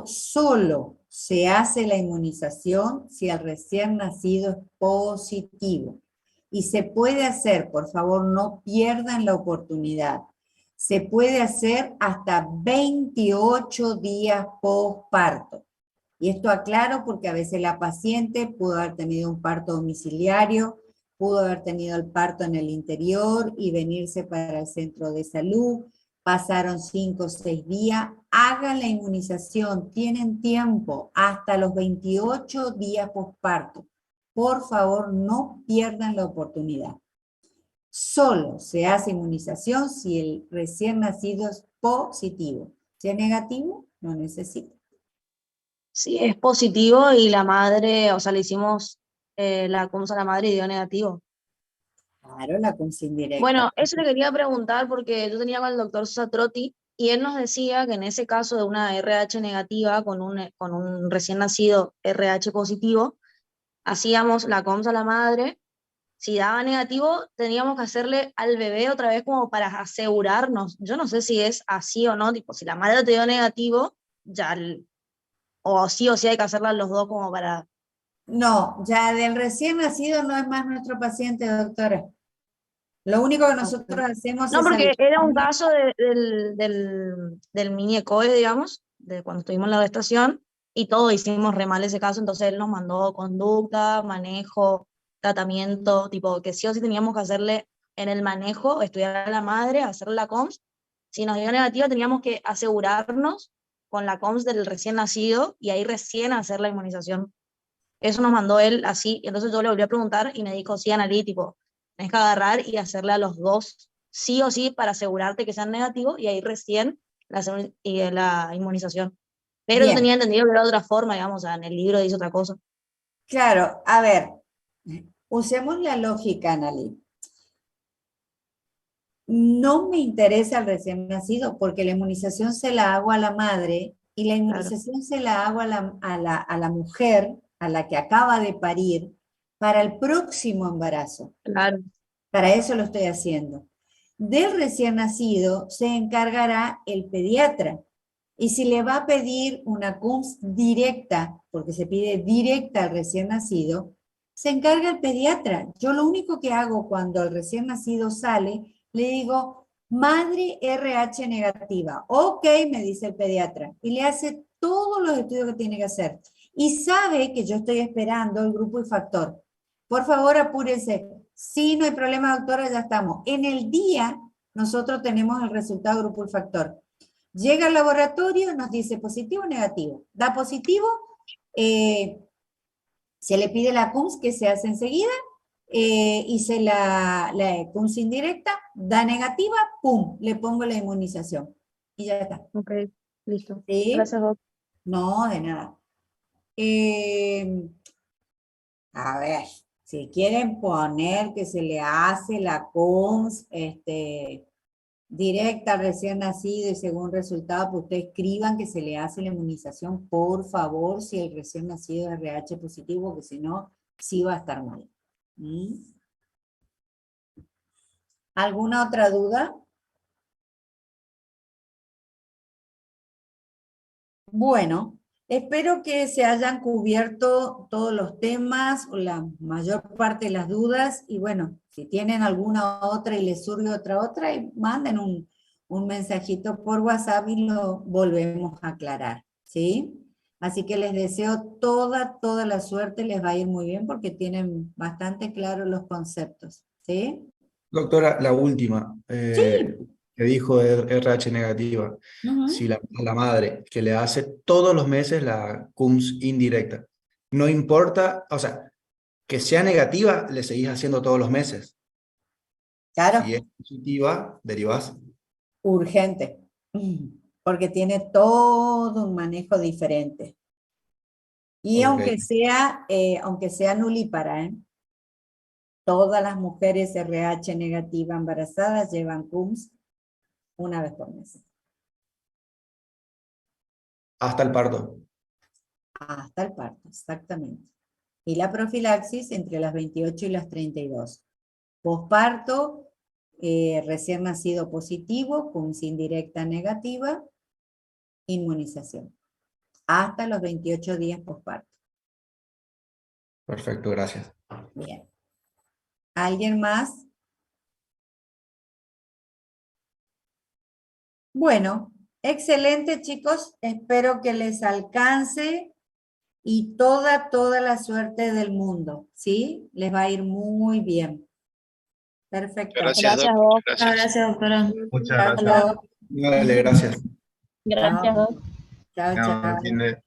solo se hace la inmunización si el recién nacido es positivo. Y se puede hacer, por favor, no pierdan la oportunidad. Se puede hacer hasta 28 días postparto. Y esto aclaro porque a veces la paciente pudo haber tenido un parto domiciliario, pudo haber tenido el parto en el interior y venirse para el centro de salud. Pasaron 5 o 6 días, hagan la inmunización, tienen tiempo, hasta los 28 días postparto. Por favor, no pierdan la oportunidad. Solo se hace inmunización si el recién nacido es positivo. Si es negativo, no necesita. Sí, es positivo y la madre, o sea, le hicimos la CUMS a la madre y dio negativo. Claro, la CUMS indirecta. Bueno, eso le quería preguntar porque yo tenía con el doctor Sosa Trotti y él nos decía que en ese caso de una RH negativa con un recién nacido RH positivo, hacíamos la COMS a la madre. Si daba negativo, teníamos que hacerle al bebé otra vez como para asegurarnos. Yo no sé si es así o no, tipo, si la madre te dio negativo, ya, o sí hay que hacerla los dos como para No, ya del recién nacido no es más nuestro paciente, doctora. Lo único que nosotros hacemos No, es porque era un alistarle- caso del mini ECOE, digamos, de cuando estuvimos en la gestación, y todos hicimos re mal ese caso, entonces él nos mandó conducta, manejo, tratamiento, tipo, que sí o sí teníamos que hacerle en el manejo, estudiar a la madre, hacerle la COMS. Si nos dio negativa, teníamos que asegurarnos con la COMS del recién nacido y ahí recién hacer la inmunización. Eso nos mandó él así, y entonces yo le volví a preguntar y me dijo, sí, Analí, tipo, tenés que agarrar y hacerle a los dos, sí o sí, para asegurarte que sean negativos, y ahí recién la inmunización. Pero yo Bien, tenía entendido que era de otra forma, digamos, o sea, en el libro dice otra cosa. claro, a ver, usemos la lógica, Analí. No me interesa el recién nacido porque la inmunización se la hago a la madre y la Claro. inmunización se la hago a la mujer, a la que acaba de parir, para el próximo embarazo. Claro. Para eso lo estoy haciendo. Del recién nacido se encargará el pediatra. Y si le va a pedir una CUMS directa, porque se pide directa al recién nacido, se encarga el pediatra. Yo lo único que hago cuando el recién nacido sale, le digo, madre RH negativa. Ok, me dice el pediatra. Y le hace todos los estudios que tiene que hacer. Y sabe que yo estoy esperando el grupo y factor. Por favor, apúrense. Sí, no hay problema, doctora, ya estamos. En el día, nosotros tenemos el resultado grupo y factor. Llega al laboratorio, nos dice positivo o negativo. Da positivo, se le pide la CUMS que se hace enseguida, hice la CUMS indirecta, da negativa, pum, le pongo la inmunización. Y ya está. Ok, listo. ¿Sí? Gracias, Doc. No, de nada. A ver, si quieren poner que se le hace la CUMS, directa al recién nacido y según resultado, pues ustedes escriban que se le hace la inmunización, por favor, si el recién nacido es RH positivo, porque si no, sí va a estar mal. ¿Mm? ¿Alguna otra duda? Bueno, espero que se hayan cubierto todos los temas, o la mayor parte de las dudas, y bueno, si tienen alguna otra y les surge otra, y manden un mensajito por WhatsApp y lo volvemos a aclarar, ¿sí? Así que les deseo toda la suerte, les va a ir muy bien porque tienen bastante claros los conceptos, ¿sí? Doctora, la última, que dijo de RH negativa. Ujú. Si la madre que le hace todos los meses la CUMS indirecta, no importa, o sea, que sea negativa, le seguís haciendo todos los meses. Claro. Si es positiva, derivás. Urgente, porque tiene todo un manejo diferente. Y Ok. aunque sea nulípara, todas las mujeres RH negativa embarazadas llevan CUMS una vez por mes. Hasta el parto. Hasta el parto, exactamente. Y la profilaxis entre las 28 y las 32. Posparto, recién nacido positivo, CUMS indirecta negativa, inmunización. Hasta los 28 días posparto. Perfecto, gracias. Bien. ¿Alguien más? Bueno, excelente, chicos. Espero que les alcance y toda la suerte del mundo, ¿sí? Les va a ir muy bien. Perfecto. Gracias, Gracias, Doc. Doc. Gracias. Gracias, doctora. Muchas Chao, gracias. chao. Dale, gracias. Gracias, Doc. Chao, Tengan buen chao. fin de-